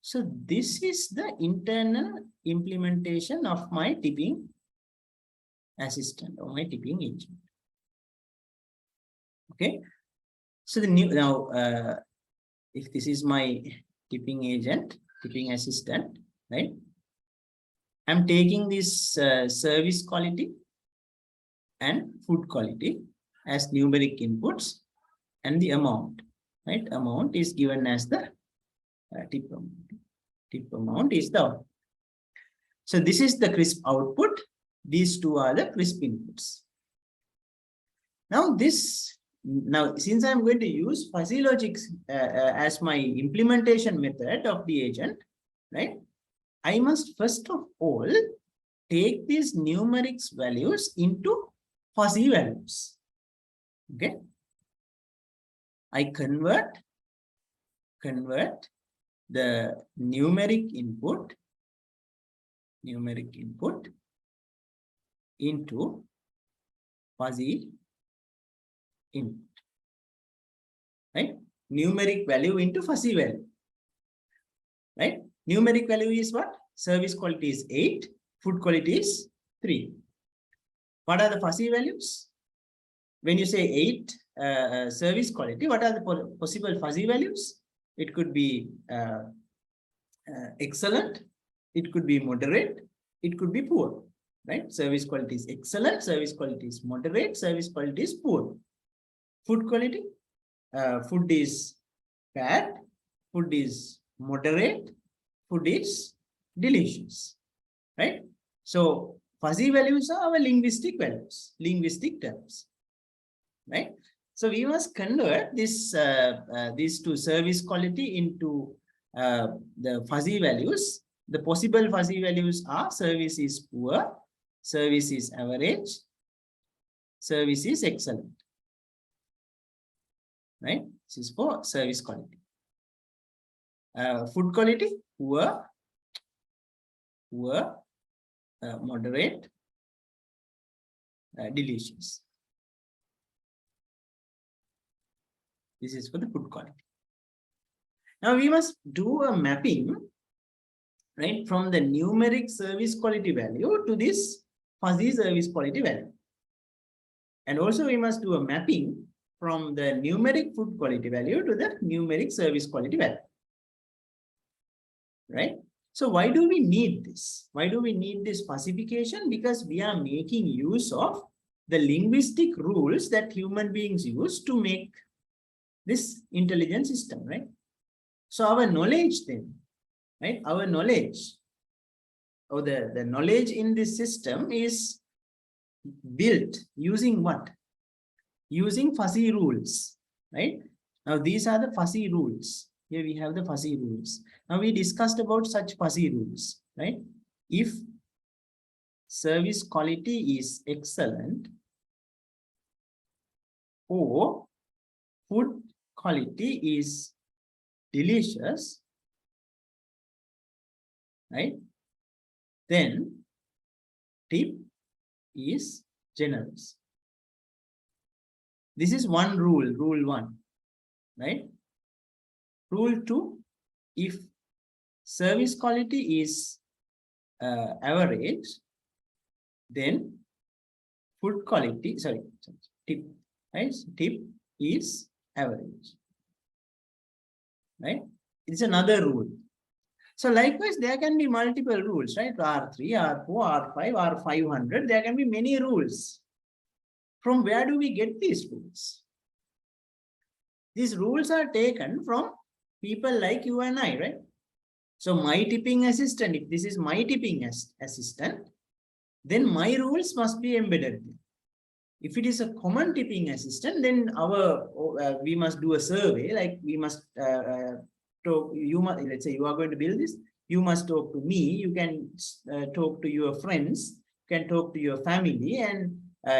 So this is the internal implementation of my tipping assistant or my tipping agent. Okay. So the new now, if this is my tipping agent, tipping assistant, right? I'm taking this service quality and food quality as numeric inputs, and the amount, right? Amount is given as the tip amount. Tip amount is the output. So this is the crisp output. These two are the crisp inputs. Now since I'm going to use fuzzy logic as my implementation method of the agent, right? I must first of all take these numerics values into fuzzy values. Okay. I convert the numeric input into fuzzy input, right? Numeric value into fuzzy value, right? Numeric value is what? Service quality is 8, food quality is 3. What are the fuzzy values? When you say 8 service quality, what are the possible fuzzy values? It could be excellent, it could be moderate, it could be poor, right? Service quality is excellent, service quality is moderate, service quality is poor. Food quality, food is bad, food is moderate, food is delicious, right? So fuzzy values are our linguistic values, linguistic terms, right? So we must convert this these two service quality into the fuzzy values. The possible fuzzy values are service is poor, service is average, service is excellent, right? This is for service quality. Food quality, poor, moderate, delicious. This is for the food quality. Now we must do a mapping, right, from the numeric service quality value to this fuzzy service quality value. And also we must do a mapping from the numeric food quality value to the numeric service quality value, right? So why do we need this? Why do we need this fuzzification? Because we are making use of the linguistic rules that human beings use to make this intelligent system, right? So our knowledge then, right? Our knowledge or the knowledge in this system is built using what? Using fuzzy rules, right? Now these are the fuzzy rules. Here we have the fuzzy rules. Now we discussed about such fuzzy rules, right? If service quality is excellent or food quality is delicious, right? Then tip is generous. This is one rule, rule 1, right? Rule 2, if service quality is average, then food quality, tip. right? So tip is average, right? It's another rule. So likewise, there can be multiple rules, right? R3, R4, R5, R500. There can be many rules. From where do we get these rules? These rules are taken from people like you and I, right? So my tipping assistant, if this is my tipping assistant, then my rules must be embedded. If it is a common tipping assistant, then we must do a survey, like we must talk, let's say you are going to build this, you must talk to me, you can talk to your friends, you can talk to your family, and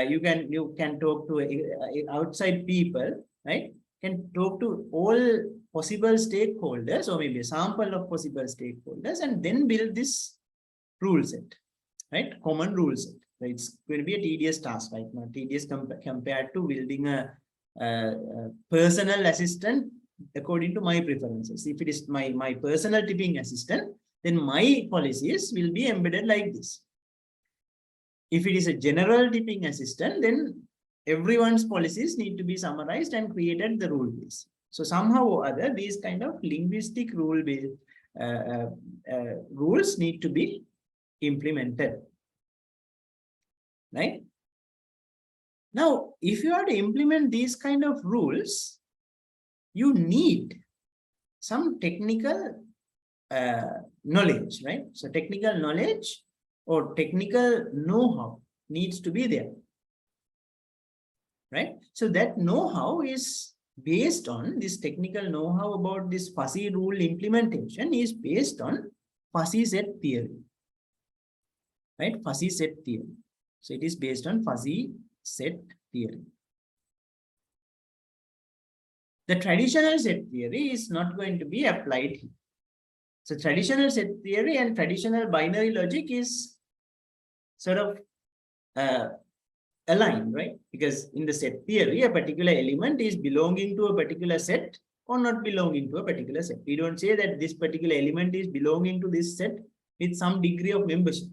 you can talk to outside people, right? Can talk to all possible stakeholders, or maybe a sample of possible stakeholders, and then build this rule set, right? Common rule set. So it's going to be a tedious task, right? Now, tedious compared to building a personal assistant according to my preferences. If it is my personal tipping assistant, then my policies will be embedded like this. If it is a general tipping assistant, then everyone's policies need to be summarized and created the rule base. So somehow or other, these kind of linguistic rule based rules need to be implemented, right? Now, if you are to implement these kind of rules, you need some technical knowledge, right? So technical knowledge or technical know-how needs to be there, right? So that know-how is based on this technical know-how about this fuzzy rule implementation is based on fuzzy set theory, right? Fuzzy set theory. So it is based on fuzzy set theory. The traditional set theory is not going to be applied here. So traditional set theory and traditional binary logic is sort of aligned, right? Because in the set theory, a particular element is belonging to a particular set or not belonging to a particular set. We don't say that this particular element is belonging to this set with some degree of membership.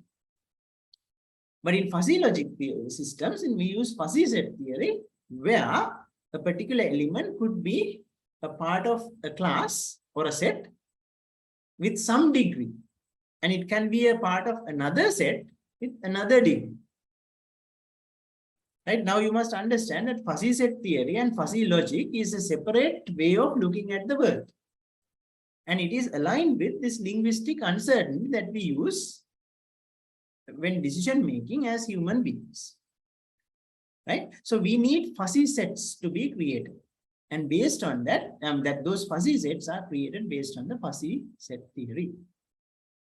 But in fuzzy logic systems, we use fuzzy set theory, where a particular element could be a part of a class or a set with some degree, and it can be a part of another set with another degree. Right now, you must understand that fuzzy set theory and fuzzy logic is a separate way of looking at the world, and it is aligned with this linguistic uncertainty that we use when decision making as human beings, right? So we need fuzzy sets to be created, and based on that, those fuzzy sets are created based on the fuzzy set theory.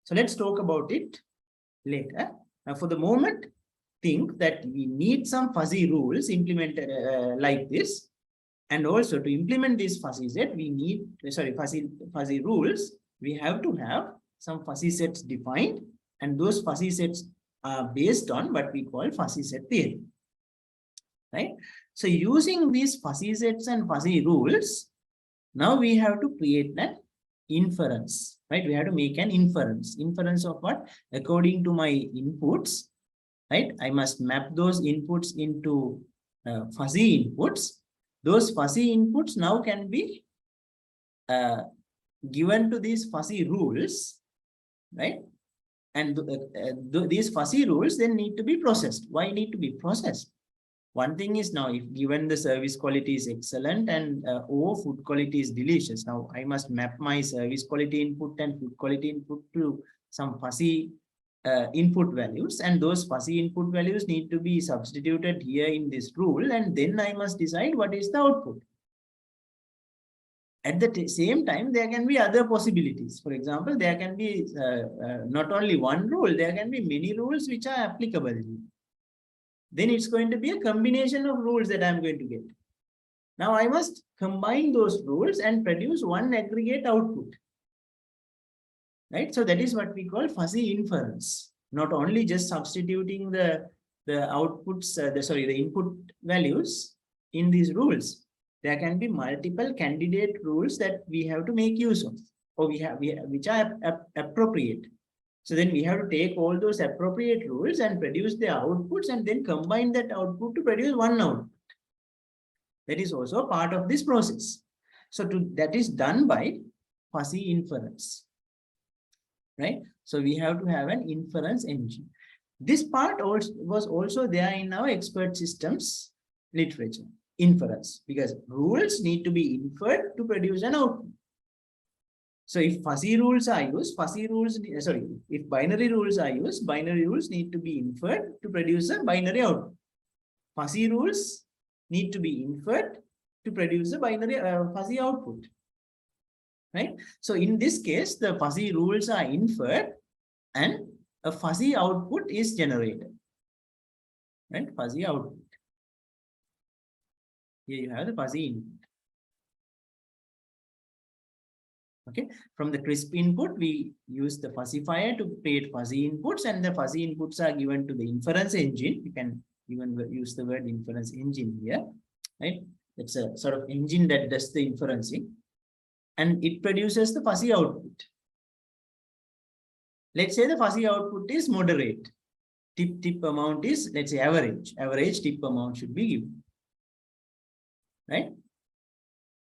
So let's talk about it later. Now, for the moment, think that we need some fuzzy rules implemented like this, and also to implement this fuzzy set, we need fuzzy rules. We have to have some fuzzy sets defined, and those fuzzy sets are based on what we call fuzzy set theory, right? So using these fuzzy sets and fuzzy rules, now we have to create that inference, right? We have to make an inference. Inference of what? According to my inputs, right? I must map those inputs into fuzzy inputs. Those fuzzy inputs now can be given to these fuzzy rules, right? And these fuzzy rules then need to be processed. Why need to be processed? One thing is, now if given the service quality is excellent and or food quality is delicious, now I must map my service quality input and food quality input to some fuzzy input values, and those fuzzy input values need to be substituted here in this rule, and then I must decide what is the output. At the same time, there can be other possibilities. For example, there can be not only one rule, there can be many rules which are applicable. Then it's going to be a combination of rules that I'm going to get. Now I must combine those rules and produce one aggregate output, right? So that is what we call fuzzy inference. Not only just substituting the outputs, the input values in these rules. There can be multiple candidate rules that we have to make use of, or which are appropriate. So then we have to take all those appropriate rules and produce their outputs, and then combine that output to produce one output. That is also part of this process. So that is done by fuzzy inference, right? So we have to have an inference engine. This part also was also there in our expert systems literature, inference, because rules need to be inferred to produce an output. So if fuzzy rules are used, if binary rules are used, binary rules need to be inferred to produce a binary output. Fuzzy rules need to be inferred to produce a binary fuzzy output, right? So in this case, the fuzzy rules are inferred and a fuzzy output is generated, right? Fuzzy output. Here you have the fuzzy input. Okay, from the crisp input, we use the fuzzifier to create fuzzy inputs, and the fuzzy inputs are given to the inference engine. You can even use the word inference engine here, right? It's a sort of engine that does the inferencing, and it produces the fuzzy output. Let's say the fuzzy output is moderate. Tip amount is, let's say, average. Average tip amount should be given, right?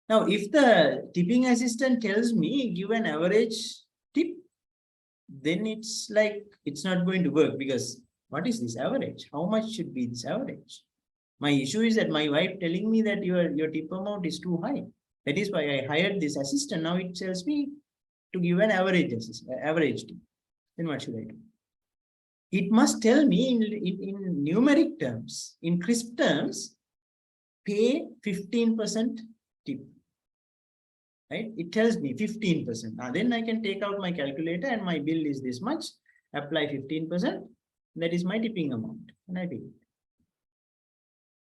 Now, if the tipping assistant tells me give an average tip, then it's like it's not going to work, because what is this average? How much should be this average? My issue is that my wife telling me that your tip amount is too high. That is why I hired this assistant. Now it tells me to give an average tip. Then what should I do? It must tell me in numeric terms, in crisp terms, pay 15% tip. Right? It tells me 15%. Now then I can take out my calculator and my bill is this much, apply 15%. That is my tipping amount. And I pay it.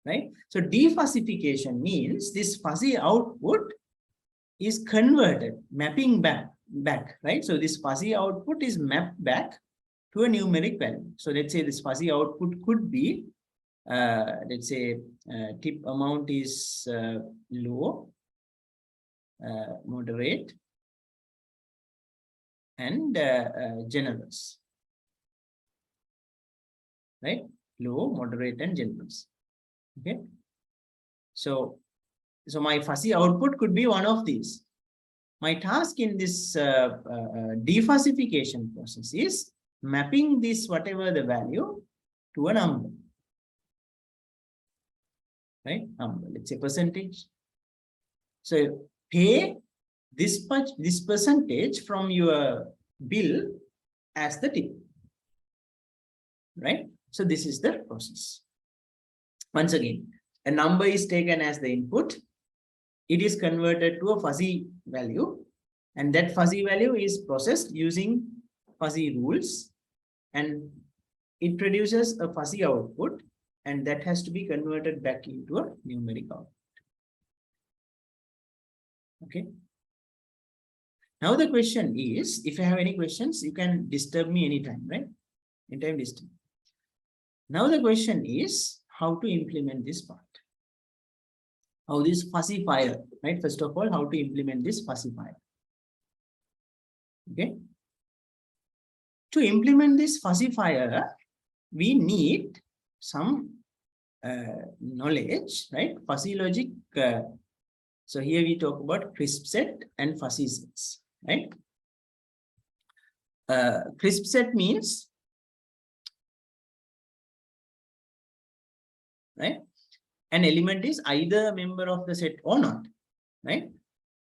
Right? So defuzzification means this fuzzy output is converted, mapping back, right? So this fuzzy output is mapped back to a numeric value. So let's say this fuzzy output could be, let's say tip amount is low, moderate, and generous, right? Low, moderate, and generous. Okay. So my fuzzy output could be one of these. My task in this defuzzification process is mapping this whatever the value to a number, right? Number, let's say percentage. So pay this percentage from your bill as the tip, right? So this is the process. Once again, a number is taken as the input. It is converted to a fuzzy value, and that fuzzy value is processed using fuzzy rules, and it produces a fuzzy output, and that has to be converted back into a numeric output. Okay. Now the question is, if you have any questions, you can disturb me anytime, right? Anytime disturb. Now the question is how to implement this part. How this fuzzifier, right? First of all, how to implement this fuzzifier. Okay. To implement this fuzzifier, we need some knowledge, right? Fuzzy logic. So here we talk about crisp set and fuzzy sets, right? Crisp set means, right, an element is either a member of the set or not, right?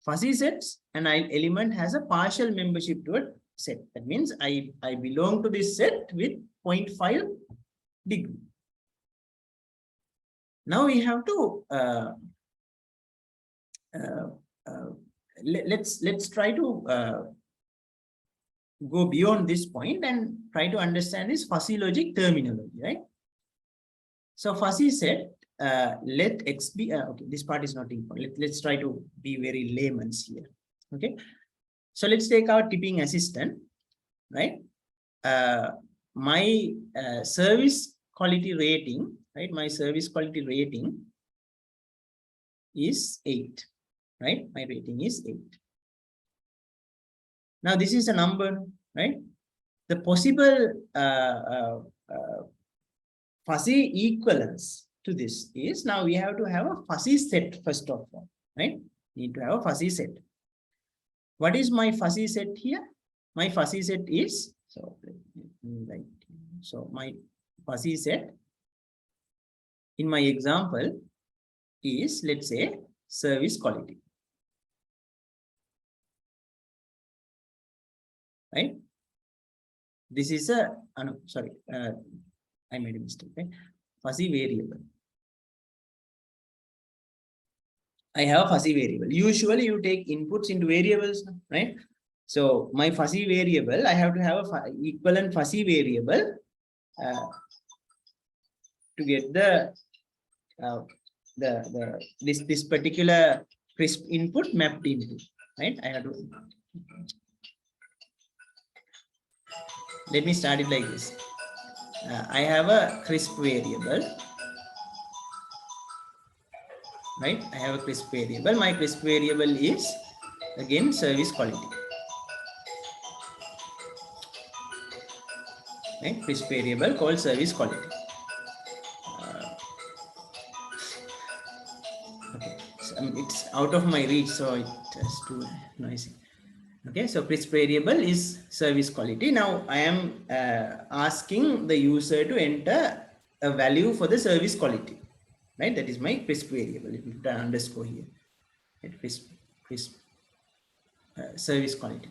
Fuzzy sets, an element has a partial membership to a set. That means I belong to this set with 0.5 degree. Now we have to let's try to go beyond this point and try to understand this fuzzy logic terminology, right? So fuzzy set, let x be, okay, this part is not important. Let's try to be very layman's here. Okay. So let's take our tipping assistant, right? My service quality rating, right? My service quality rating is 8, right? My rating is 8. Now this is a number, right? The possible fuzzy equivalence to this is now we have to have a fuzzy set first of all, right? Need to have a fuzzy set. What is my fuzzy set here? My fuzzy set is, so right. So my fuzzy set in my example is, let's say, service quality, right? This is a, no, sorry, I made a mistake, right? Fuzzy variable. I have a fuzzy variable. Usually you take inputs into variables, right? So my fuzzy variable, I have to have a equivalent fuzzy variable to get the this particular crisp input mapped into, right? I have to, let me start it like this. I have a crisp variable, right? I have a crisp variable. My crisp variable is again service quality, right? Crisp variable called service quality. Okay, so, it's out of my reach, so it's too noisy. Okay, so crisp variable is service quality. Now I am asking the user to enter a value for the service quality, right? That is my crisp variable. Let me put an underscore here. Crisp service quality.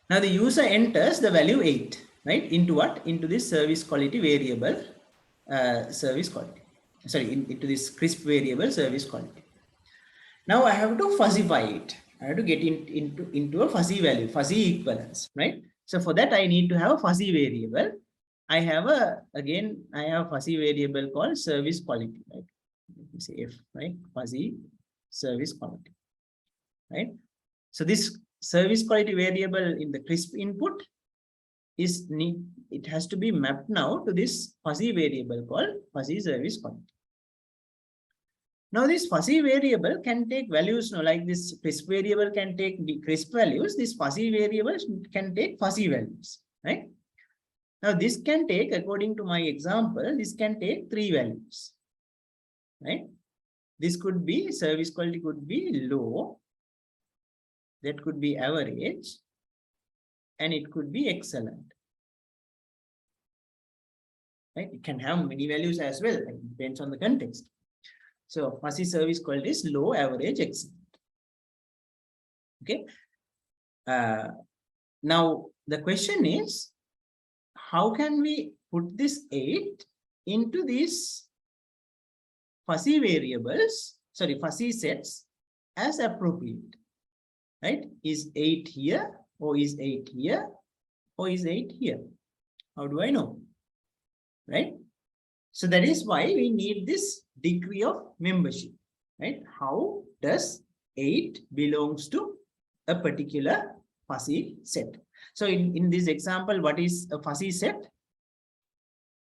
Now the user enters the value 8, right? Into what? Into this service quality variable, service quality. Sorry, into this crisp variable service quality. Now I have to fuzzify it. I have to get into a fuzzy value, fuzzy equivalence, right? So for that, I need to have a fuzzy variable. I have a fuzzy variable called service quality, right? Let me say F, right? Fuzzy service quality, right? So this service quality variable in the crisp input it has to be mapped now to this fuzzy variable called fuzzy service quality. Now this fuzzy variable can take values, like this crisp variable can take the crisp values, this fuzzy variable can take fuzzy values, right? Now this can take, according to my example, this can take 3 values, right? This could be, service quality could be low, that could be average, and it could be excellent, right? It can have many values as well, it depends on the context. So fuzzy service quality is low, average, excellent. Okay. Now the question is, how can we put this 8 into these fuzzy variables, sorry, fuzzy sets as appropriate, right? Is 8 here, or is 8 here, or is 8 here? How do I know, right? So that is why we need this degree of membership, right? How does 8 belongs to a particular fuzzy set? So in this example, what is a fuzzy set?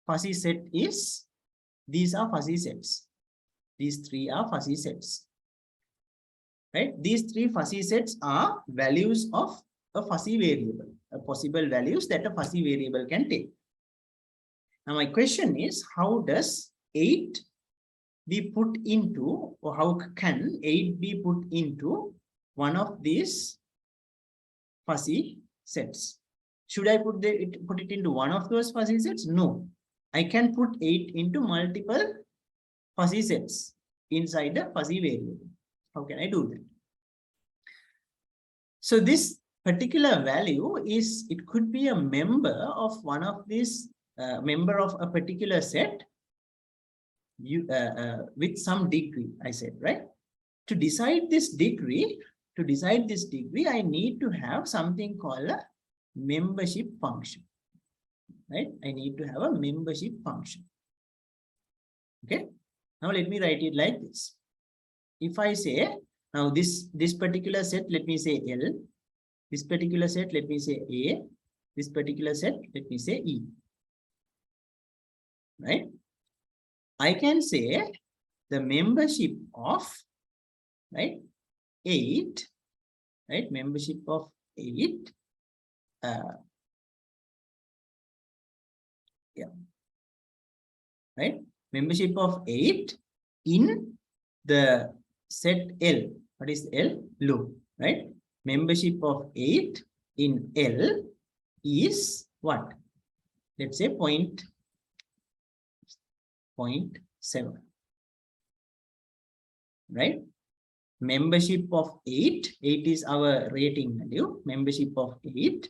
Fuzzy set is, these are fuzzy sets. These 3 are fuzzy sets, right? These 3 fuzzy sets are values of a fuzzy variable, possible values that a fuzzy variable can take. Now my question is, how does 8 be put into, or how can 8 be put into one of these fuzzy sets? Should I put it into one of those fuzzy sets? No. I can put 8 into multiple fuzzy sets inside the fuzzy variable. How can I do that? So this particular value is, it could be a member of one of these, member of a particular set with some degree, I said, right? To decide this degree, I need to have something called a membership function, right? I need to have a membership function. Okay. Now let me write it like this. If I say, now this particular set, let me say L. This particular set, let me say A. This particular set, let me say E. Right? I can say the membership of, right, 8, right, membership of 8, yeah, right, Membership of 8 in the set L. What is L? Loop, right? Membership of 8 in L is what? Let's say 0.7, right? Membership of 8 is our rating value. Membership of 8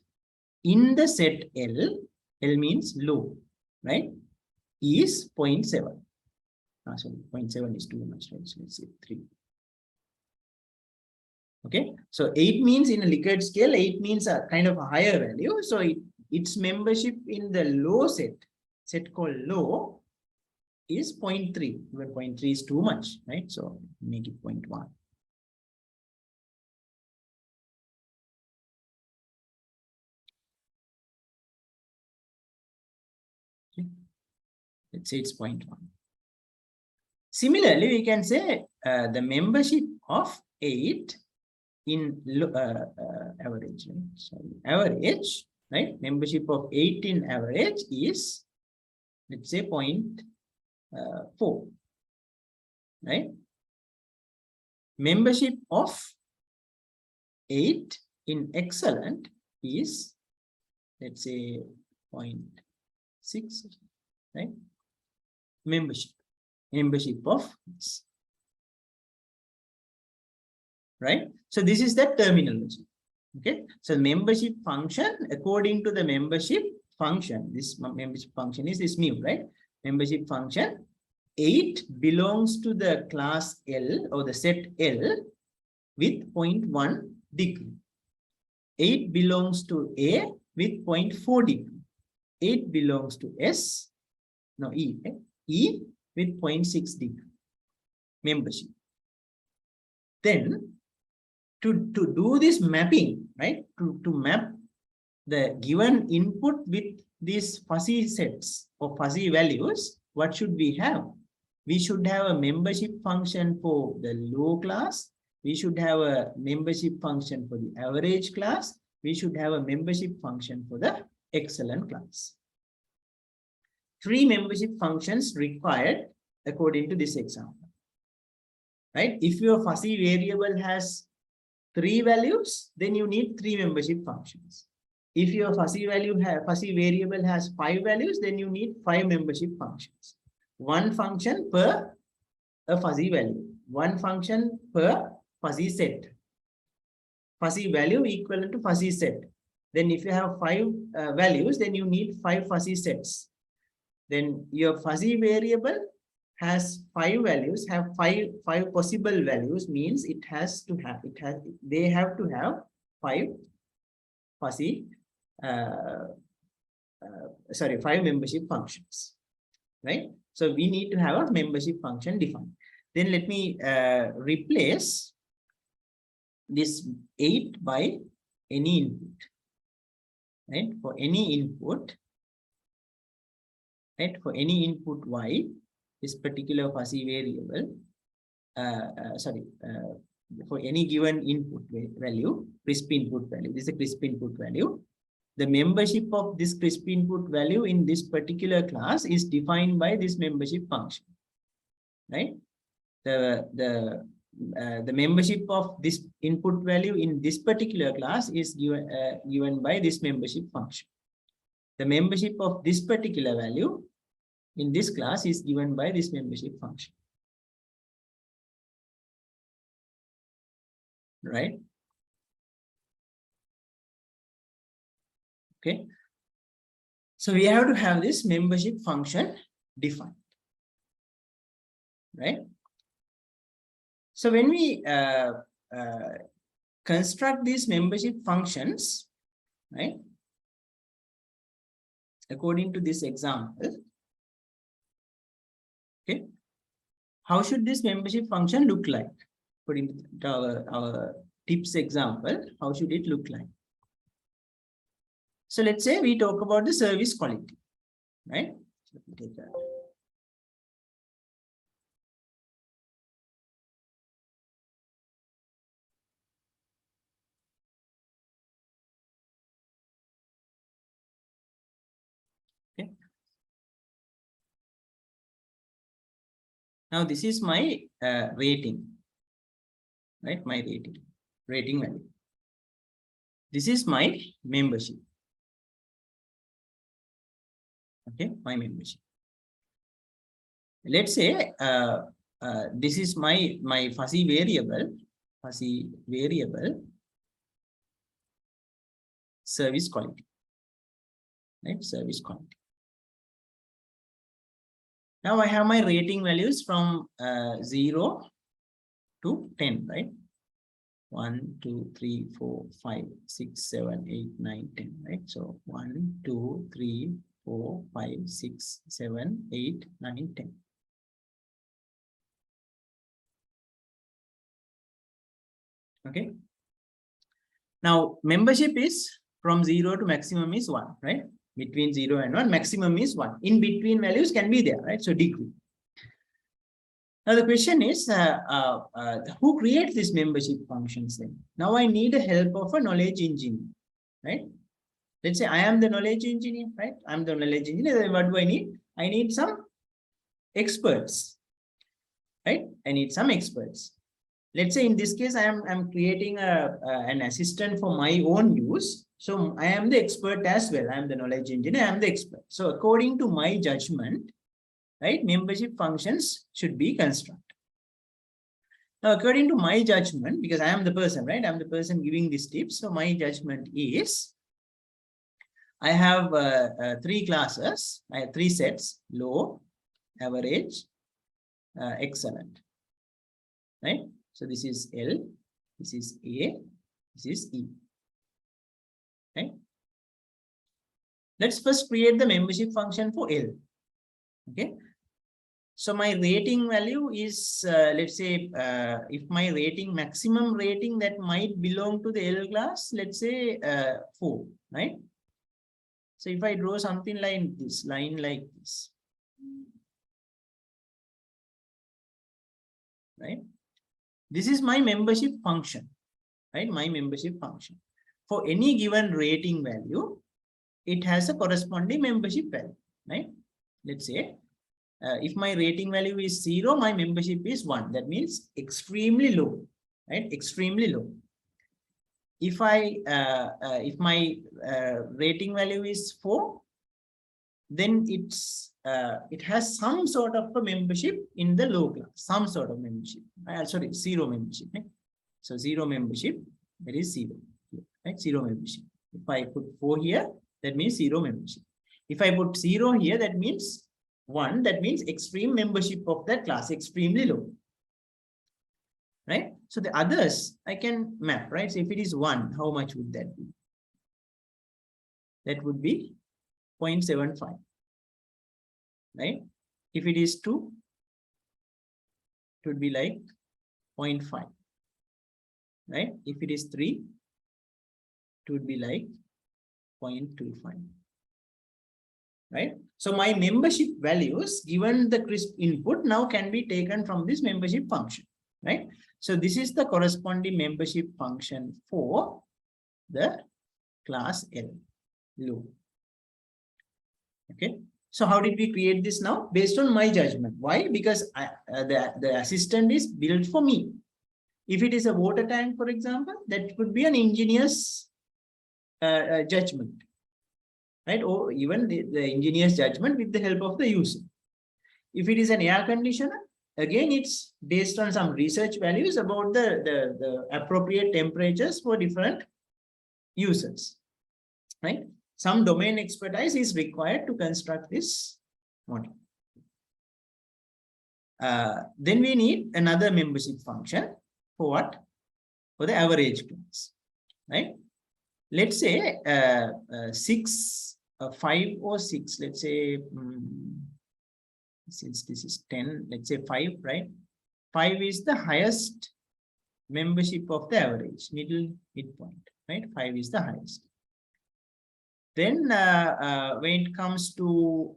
in the set L means low, right? Is 0.7. Sorry, 0.7 is too much, right? So let's say 3. Okay, so 8 means in a Likert scale, 8 means a kind of a higher value. So its membership in the low set called low, is 0.3. Even 0.3 is too much, right? So make it 0.1. Okay. Let's say it's 0.1. Similarly, we can say the membership of 8 in average, right? Sorry, average, right? Membership of 8 in average is, let's say, 0.4, right? Membership of 8 in excellent is, let's say, 0.6, right? Membership of this, right? So this is the terminology. Okay, so membership function, according to the membership function, this membership function is this mu, right? Membership function 8 belongs to the class L or the set L with 0.1 degree. 8 belongs to A with 0.4 degree. 8 belongs to S, no, E, right? E with 0.6 degree membership. Then to do this mapping, right? To map the given input with these fuzzy sets or fuzzy values, what should we have? We should have a membership function for the low class. We should have a membership function for the average class. We should have a membership function for the excellent class. 3 membership functions required according to this example, right? If your fuzzy variable has 3 values, then you need 3 membership functions. If your fuzzy variable has 5 values, then you need 5 membership functions. 1 function per a fuzzy value, 1 function per fuzzy set. Fuzzy value equivalent to fuzzy set. Then if you have 5 values, then you need 5 fuzzy sets. Then your fuzzy variable has 5 values, have five possible values, means they have to have 5 fuzzy 5 membership functions, right? So we need to have a membership function defined. Then let me replace this 8 by any input, right? For any input, right? For any input y, this particular fuzzy variable, for any given input value, crisp input value, this is a crisp input value. The membership of this crisp input value in this particular class is defined by this membership function, right? The membership of this input value in this particular class is given by this membership function. The membership of this particular value in this class is given by this membership function, right? Okay. So we have to have this membership function defined, right? So when we construct these membership functions, right, according to this example, okay, how should this membership function look like? According to our tips example, how should it look like? So let's say we talk about the service quality, right? So let me take that. Okay. Now this is my rating, right? My rating value. This is my membership. Okay, my membership. Let's say this is my fuzzy variable service quality, right? Service quality. Now I have my rating values from 0 to 10, right? 1, 2, 3, 4, 5, 6, 7, 8, 9, 10, right? So 1, 2, 3, 4, 5, 6, 7, 8, 9, 10. Okay. Now membership is from 0 to maximum is 1, right? Between 0 and 1, maximum is 1. In between values can be there, right? So degree. Now the question is, who creates these membership functions then? Now I need the help of a knowledge engineer, right? Let's say I am the knowledge engineer, right? I'm the knowledge engineer. Then what do I need? I need some experts, right? I need some experts. Let's say in this case, I'm creating an assistant for my own use. So I am the expert as well. I am the knowledge engineer. I am the expert. So according to my judgment, right, membership functions should be constructed. Now, according to my judgment, because I am the person, right? I'm the person giving these tips. So my judgment is, I have 3 classes. I have 3 sets: low, average, excellent, right? So this is L, this is A, this is E, right? Let's first create the membership function for L, okay? So my rating value is, let's say, if my rating, maximum rating that might belong to the L class, let's say 4, right? So if I draw something like this, line like this, right? This is my membership function, right? My membership function. For any given rating value, it has a corresponding membership value, right? Let's say, if my rating value is 0, my membership is 1. That means extremely low, right? Extremely low. If my rating value is 4, then it has some sort of a membership in the low class, some sort of membership. Sorry, 0 membership. Right? So 0 membership, that is 0, right? 0 membership. If I put 4 here, that means 0 membership. If I put 0 here, that means 1, that means extreme membership of that class, extremely low, right? So the others I can map, right? So if it is 1, how much would that be? That would be 0.75, right? If it is 2, it would be like 0.5, right? If it is 3, it would be like 0.25, right? So my membership values, given the crisp input, now can be taken from this membership function, right? So this is the corresponding membership function for the class L, low. Okay. So how did we create this now? Based on my judgment. Why? Because the assistant is built for me. If it is a water tank, for example, that could be an engineer's judgment, right? Or even the engineer's judgment with the help of the user. If it is an air conditioner, again, it's based on some research values about the appropriate temperatures for different users, right? Some domain expertise is required to construct this model. Then we need another membership function for what? For the average class, right? Let's say 5 or 6, let's say, since this is 10, let's say 5, right? 5 is the highest membership of the average, midpoint, right? 5 is the highest. Then when it comes to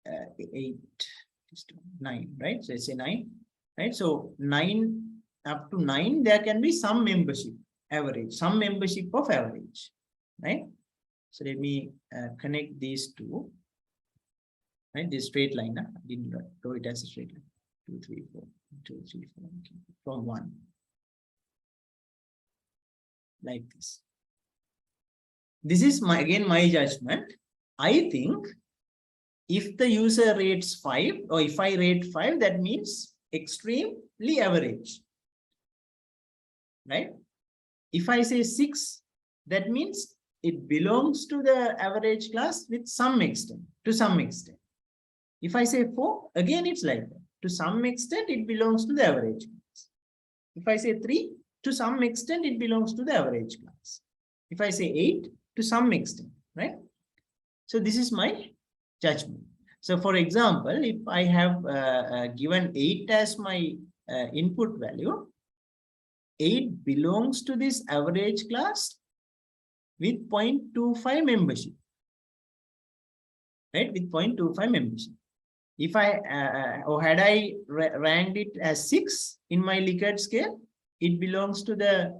8, 9, right? So let's say 9, right? So 9 up to 9, there can be some membership average, some membership of average, right? So let me connect these two. right? This straight line, I didn't draw it as a straight line. 2, 3, 4, 2, 3, 4, okay. From 1. Like this. This is again my judgment. I think if the user rates 5, or if I rate 5, that means extremely average. Right? If I say 6, that means it belongs to the average class with some extent, to some extent. If I say 4, again it's like that. To some extent, it belongs to the average class. If I say 3, to some extent, it belongs to the average class. If I say 8, to some extent, right? So this is my judgment. So for example, if I have given 8 as my input value, 8 belongs to this average class with 0.25 membership, right? With 0.25 membership. If I, or had I ranked it as 6 in my Likert scale, it belongs to the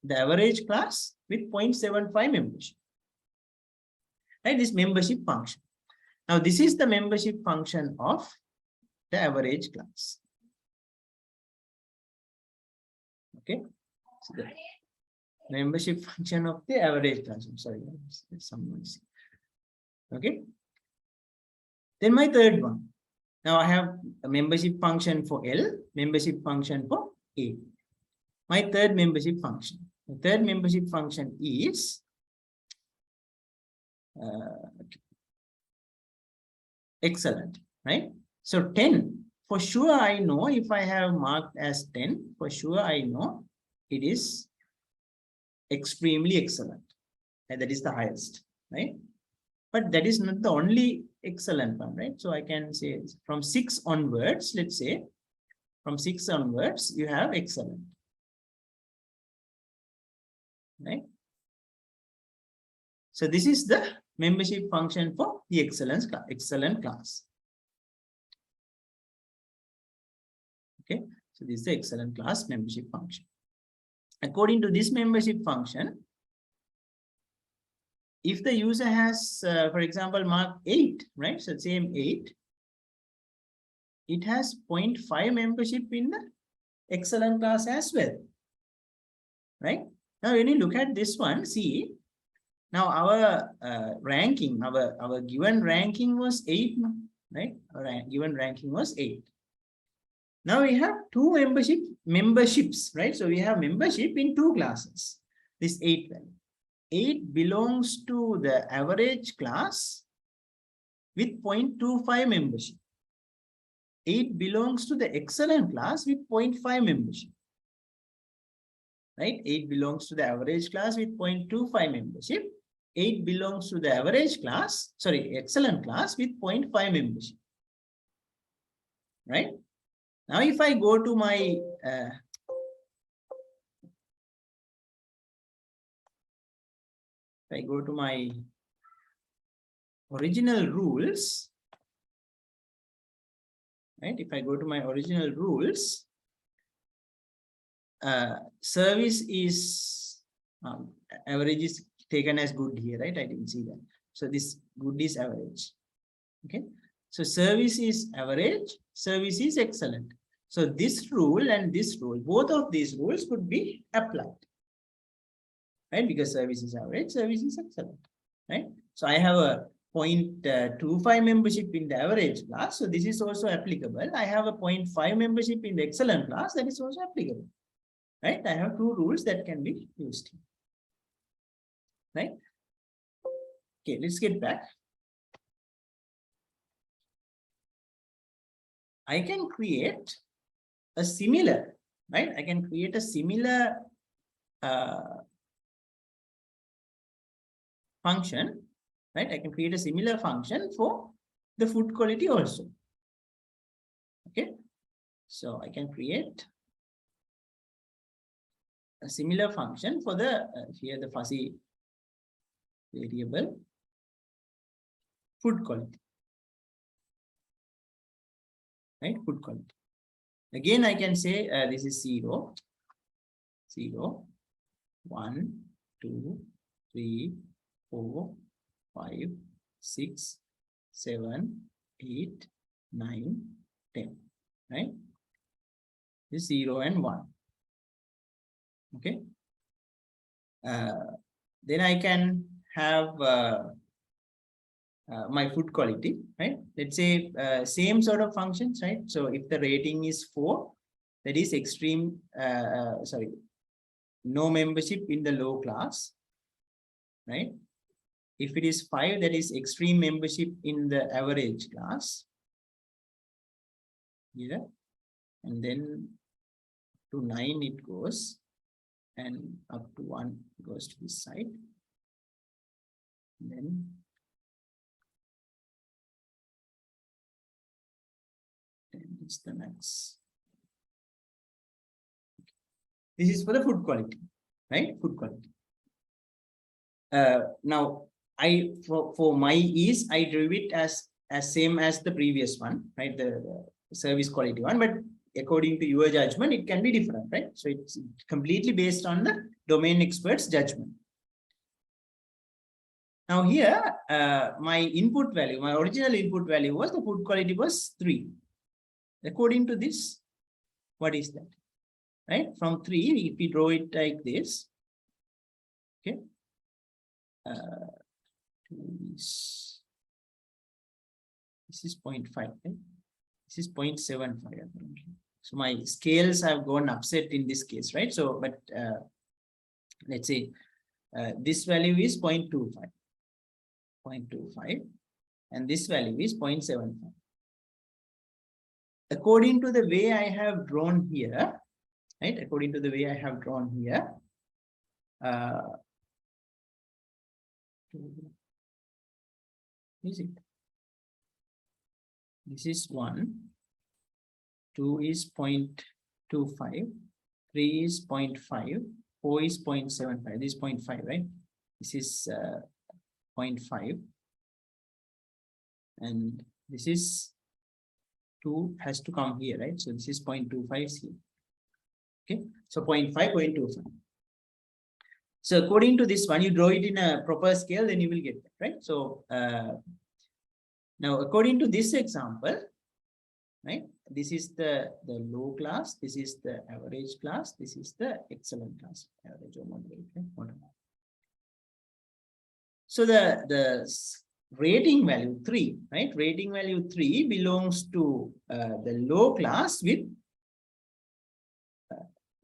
average class with 0.75 membership. Right? This membership function. Now, this is the membership function of the average class. Okay. So the membership function of the average class. I'm sorry, there's some noise. Okay. Then my third one. Now I have a membership function for L, membership function for A. My third membership function. The third membership function is excellent, right? So 10, for sure I know if I have marked as 10, for sure I know it is extremely excellent. And that is the highest, right? But that is not the only excellent one, right? So I can say from 6 onwards, let's say, from 6 onwards, you have excellent. Right? So this is the membership function for the excellent class. Okay, so this is the excellent class membership function. According to this membership function, if the user has, for example, marked 8, right? So same 8, it has 0.5 membership in the excellent class as well. Right? Now, when you look at this one, see, now our ranking, our given ranking was 8, right? Our given ranking was 8. Now we have 2 memberships, right? So we have membership in 2 classes. This 8 value. 8 belongs to the average class with 0.25 membership. 8 belongs to the excellent class with 0.5 membership. Right? 8 belongs to the average class with 0.25 membership. 8 belongs to the average class, sorry, excellent class with 0.5 membership. Right? Now, if I go to my original rules, right? If I go to my original rules, service is average is taken as good here, right? I didn't see that. So this good is average. Okay. So service is average, service is excellent. So this rule and this rule, both of these rules could be applied. Right? Because service is average, service is excellent. Right? So I have a 0.25 membership in the average class. So this is also applicable. I have a 0.5 membership in the excellent class. That is also applicable. Right? I have 2 rules that can be used here. Right? Okay, let's get back. I can create a similar, right? I can create a similar function, right? I can create a similar function for the food quality also. Okay. So I can create a similar function for the, here the fuzzy variable food quality. Right? Food quality. Again, I can say this is 0, 0, 1, 2, 3, 4, 5, 6, 7, 8, 9, 10, right? This 0 and 1. Okay. Then I can have my food quality, right? Let's say same sort of functions, right? So if the rating is 4, that is extreme, no membership in the low class, right? If it is 5, that is extreme membership in the average class. Yeah. And then to 9 it goes, and up to 1 goes to this side. Then it's the max. This is for the food quality, right? Food quality. Now for my ease, I drew it as same as the previous one, right? The service quality one, but according to your judgment, it can be different, right? So it's completely based on the domain expert's judgment. Now here, my input value, my original input value was the food quality was 3. According to this, what is that? Right? From 3, if we draw it like this, okay. This is 0.5, right? This is 0.75. So my scales have gone upset in this case, right? So, but let's say this value is 0.25, and this value is 0.75. According to the way I have drawn here, right? According to the way I have drawn here, is it? This is 1, 2 is 0.25, 3 is 0.5, 4 is 0.75. This is 0.5, right? This is 0.5, and this is 2 has to come here, right? So this is 0.25 here. Okay, so 0.5, 0.25. So according to this one, you draw it in a proper scale, then you will get that, right? So now according to this example, right? This is the low class, this is the average class, this is the excellent class, average or moderate, right? So the rating value 3, right? Rating value 3 belongs to the low class with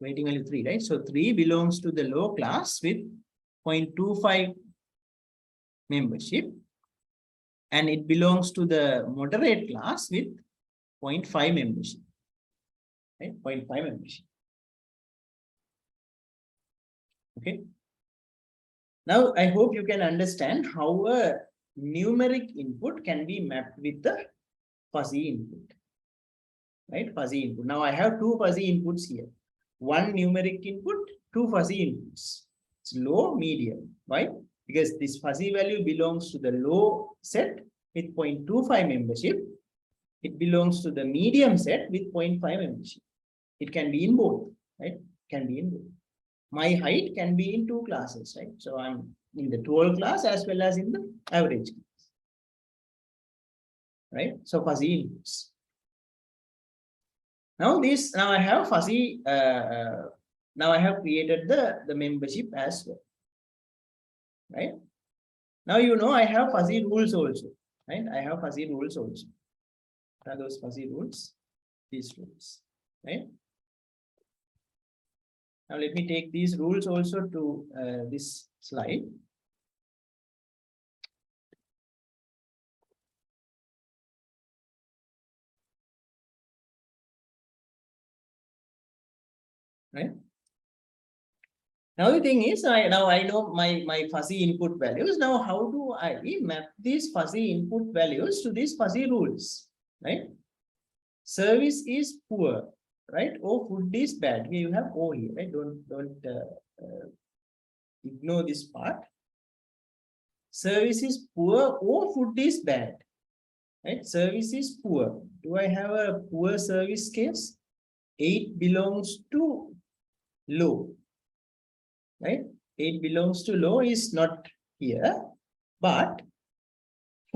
rating value 3, right? So 3 belongs to the low class with 0.25 membership, and it belongs to the moderate class with 0.5 membership, right? 0.5 membership. Okay. Now I hope you can understand how a numeric input can be mapped with the fuzzy input, right? Fuzzy input. Now I have 2 fuzzy inputs here. 1 numeric input, 2 fuzzy inputs. It's low, medium. Why? Because this fuzzy value belongs to the low set with 0.25 membership. It belongs to the medium set with 0.5 membership. It can be in both, right? Can be in both. My height can be in 2 classes, right? So I'm in the tall class as well as in the average class, right? So fuzzy inputs. Now I have fuzzy, now I have created the membership as well, right? Now you know I have fuzzy rules also, right? I have fuzzy rules also. What are those fuzzy rules? These rules, right? Now let me take these rules also to this slide. Right? Now the thing is, now I know my fuzzy input values. Now how do I map these fuzzy input values to these fuzzy rules, right? Service is poor, right? Or food is bad. Here you have O here, right? Don't ignore this part. Service is poor or food is bad, right? Service is poor. Do I have a poor service case? 8 belongs to low, right? 8 belongs to low is not here, but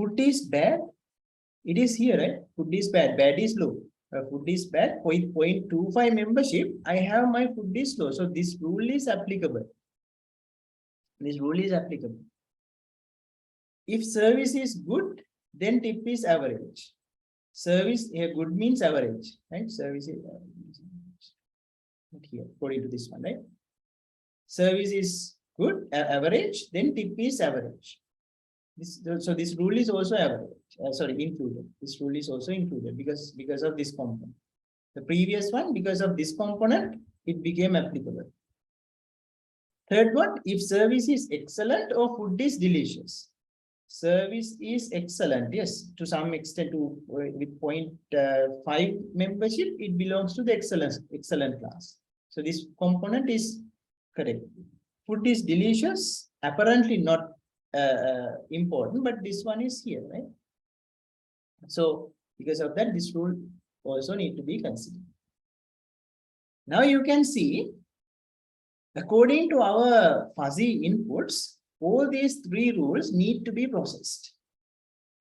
Food is bad. It is here, right? Food is bad. Bad is low. Food is bad. 0.25 membership. I have my food is low. So this rule is applicable. This rule is applicable. If service is good, then tip is average. Service here good means average, right? Service is here according to this one, right? Service is good, average, then tip is average. So this rule is also average. Included. This rule is also included because of this component. The previous one, because of this component, it became applicable. Third one, if service is excellent or food is delicious. Service is excellent, yes, to some extent. With 0.5 membership, it belongs to the excellent class. So this component is correct. Food is delicious, apparently not important, but this one is here, right? So because of that, this rule also need to be considered. Now you can see, according to our fuzzy inputs, all these three rules need to be processed,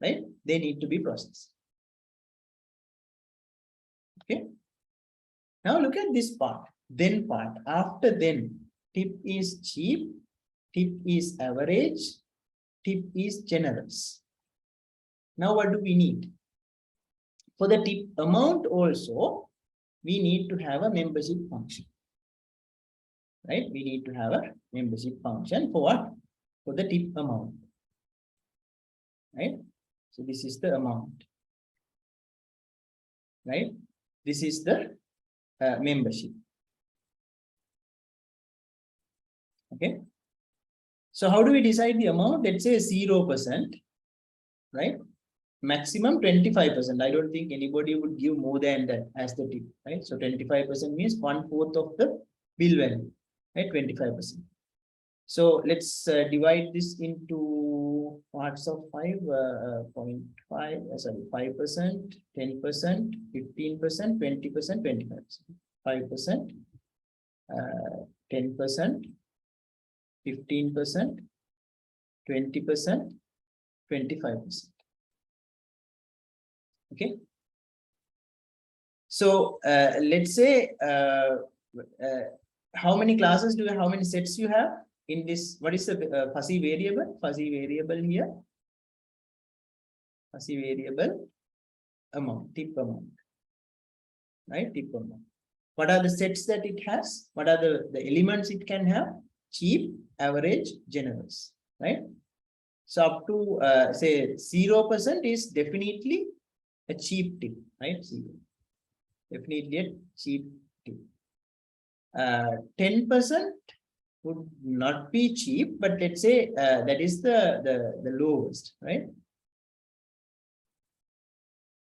right? They need to be processed. Okay. Now look at this part, then part. After then, tip is cheap, tip is average, tip is generous. Now what do we need? For the tip amount also, we need to have a membership function, right? We need to have a membership function for what? For the tip amount, right? So this is the amount, right? This is the membership. Okay. So how do we decide the amount? Let's say 0%, right? Maximum 25%. I don't think anybody would give more than that as the tip, right? So 25% means 1/4 of the bill value, right? 25%. So let's divide this into parts of 5.5, 5%, 10%, 15%, 20%, 25%. 5%, 10%, 15%, 20%, 25%. Okay. So let's say how many classes do you have? How many sets you have in this? What is the fuzzy variable? Fuzzy variable here. Fuzzy variable amount, tip amount, right? Tip amount. What are the sets that it has? What are the elements it can have? Cheap, average, generous, right? So up to say 0% is definitely a cheap tip, right? 0. Definitely a cheap tip. 10% would not be cheap, but let's say that is the lowest, right?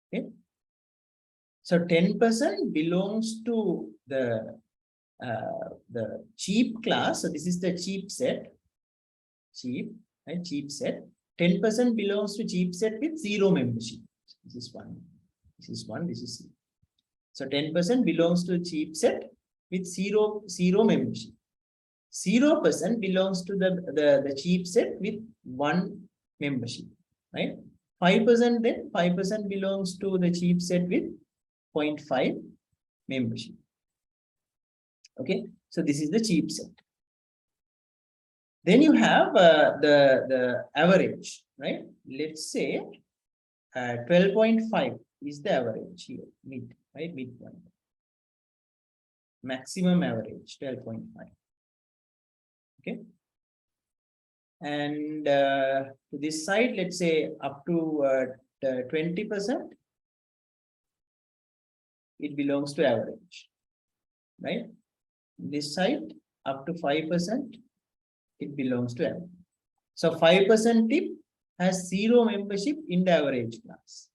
Okay. So 10% belongs to the cheap class. So this is the cheap set. Cheap, right? Cheap set. 10% belongs to cheap set with 0 membership. This is 1. This is 1. This is 0. So 10% belongs to cheap set with 0 membership. 0% belongs to the cheap set with 1 membership, right? 5% then 5% belongs to the cheap set with 0.5 membership. Okay, so this is the cheap set. Then you have the average, right? Let's say 12.5 is the average here, mid, right? Midpoint. Maximum average 12.5. Okay. And to this side, let's say up to 20%, it belongs to average, right? This side up to 5%, it belongs to average. So 5% tip has 0 membership in the average class.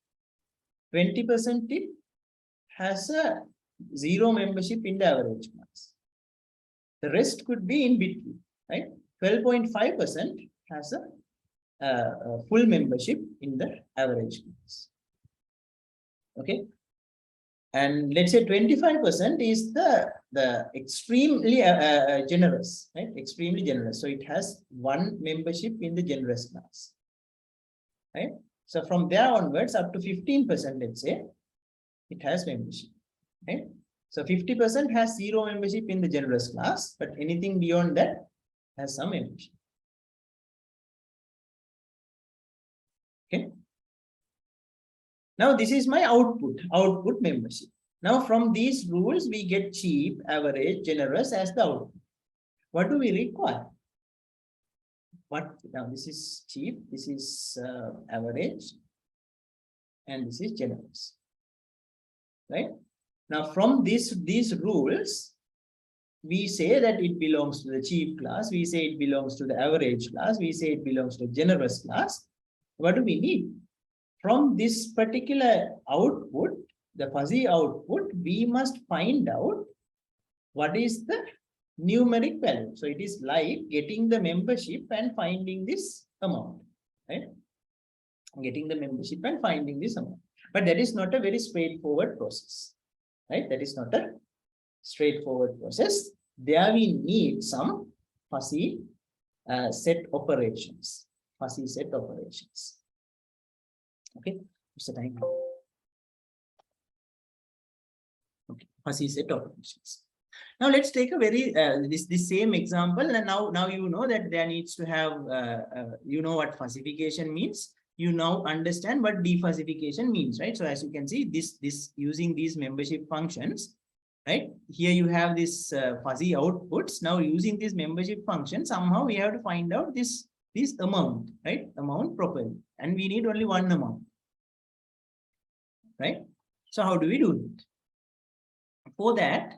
20% tip has a 0 membership in the average class. The rest could be in between, right? 12.5% has a full membership in the average class. Okay. And let's say 25% is the extremely generous, right? Extremely generous. So it has 1 membership in the generous class, right? So from there onwards, up to 15%, let's say, it has membership, right? So 50% has zero membership in the generous class, but anything beyond that has some membership. Okay. Now this is my output membership. Now from these rules, we get cheap, average, generous as the output. What do we require? Now this is cheap, this is average, and this is generous, right? Now from these rules, we say that it belongs to the cheap class, we say it belongs to the average class, we say it belongs to the generous class. What do we need? From this particular output, the fuzzy output, we must find out what is the numeric value. So it is like getting the membership and finding this amount, right? Getting the membership and finding this amount. But that is not a very straightforward process, right? That is not a straightforward process. There we need some fuzzy set operations, fuzzy set operations. Okay, what's the time? Okay, fuzzy set operations. Now let's take a very this same example, and now you know that there needs to have you know what fuzzification means. You now understand what defuzzification means, right? So as you can see, this using these membership functions, right? Here you have this fuzzy outputs. Now using this membership function, somehow we have to find out this amount, right? Amount properly, and we need only one amount, right? So how do we do it? For that,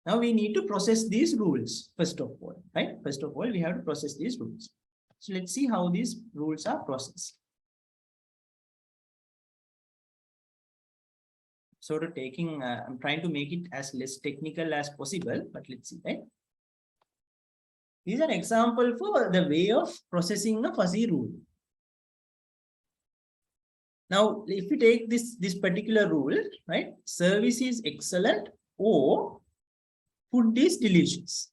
now we need to process these rules first of all, right? First of all, we have to process these rules. So let's see how these rules are processed. Sort of taking, I'm trying to make it as less technical as possible, but let's see, right? These are example for the way of processing a fuzzy rule. Now, if we take this particular rule, right? Service is excellent or food is delicious,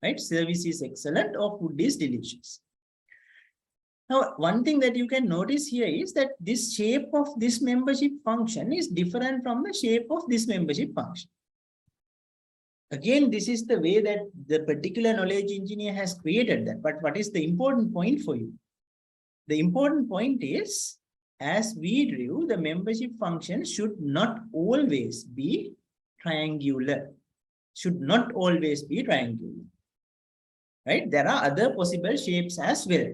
right? Service is excellent or food is delicious. Now, one thing that you can notice here is that this shape of this membership function is different from the shape of this membership function. Again, this is the way that the particular knowledge engineer has created that. But what is the important point for you? The important point is, as we drew, the membership function should not always be triangular. Should not always be triangular, right? There are other possible shapes as well,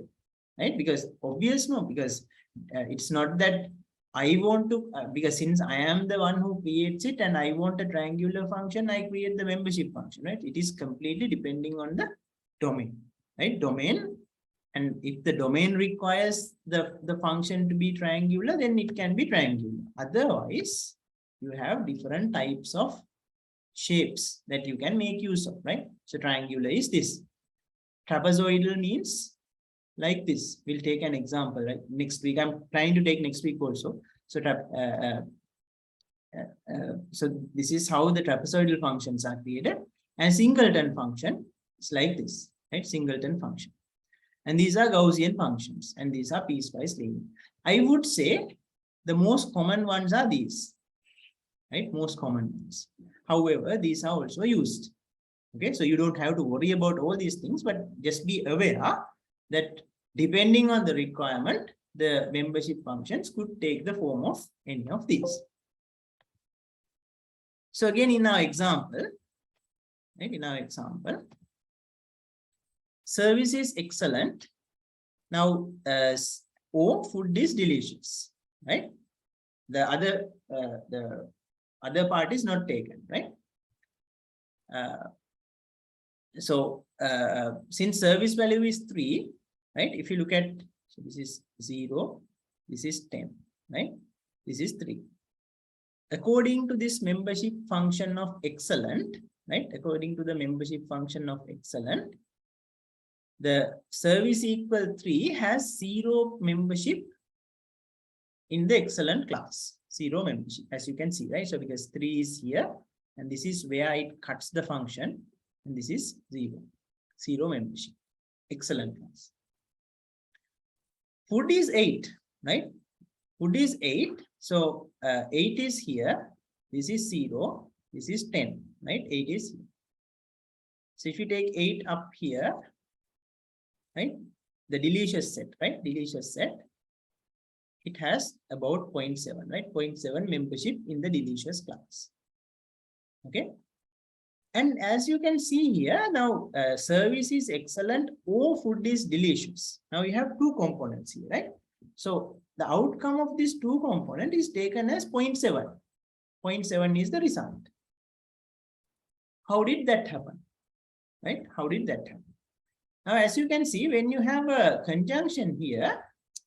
right? Because it's not that I want to, because since I am the one who creates it and I want a triangular function, I create the membership function, right? It is completely depending on the domain, right? Domain, and if the domain requires the function to be triangular, then it can be triangular. Otherwise, you have different types of shapes that you can make use of, right? So triangular is this. Trapezoidal means like this. We'll take an example, right? Next week, I'm trying to take next week also. So, so this is how the trapezoidal functions are created. And singleton function is like this, right? Singleton function. And these are Gaussian functions, and these are piecewise linear. I would say the most common ones are these, right? Most common ones. However, these are also used. Okay, so you don't have to worry about all these things, but just be aware that depending on the requirement, the membership functions could take the form of any of these. So again, in our example, right, service is excellent. Now, or food is delicious, right? The other part is not taken, right? Since service value is 3, right? If you look at, so this is 0, this is 10, right? This is 3. According to this membership function of excellent, right? According to the membership function of excellent, the service equal 3 has 0 membership in the excellent class. 0 membership, as you can see, right? So because 3 is here, and this is where it cuts the function, and this is 0. 0 membership. Excellent class. Food is 8, right? Food is 8. So 8 is here. This is 0. This is 10, right? 8 is here. So if you take 8 up here, right? The delicious set, right? Delicious set. It has about 0.7, right? 0.7 membership in the delicious class. Okay. And as you can see here, now service is excellent or food is delicious. Now you have two components here, right? So the outcome of these two components is taken as 0.7. 0.7 is the result. How did that happen? Right? How did that happen? Now, as you can see, when you have a conjunction here,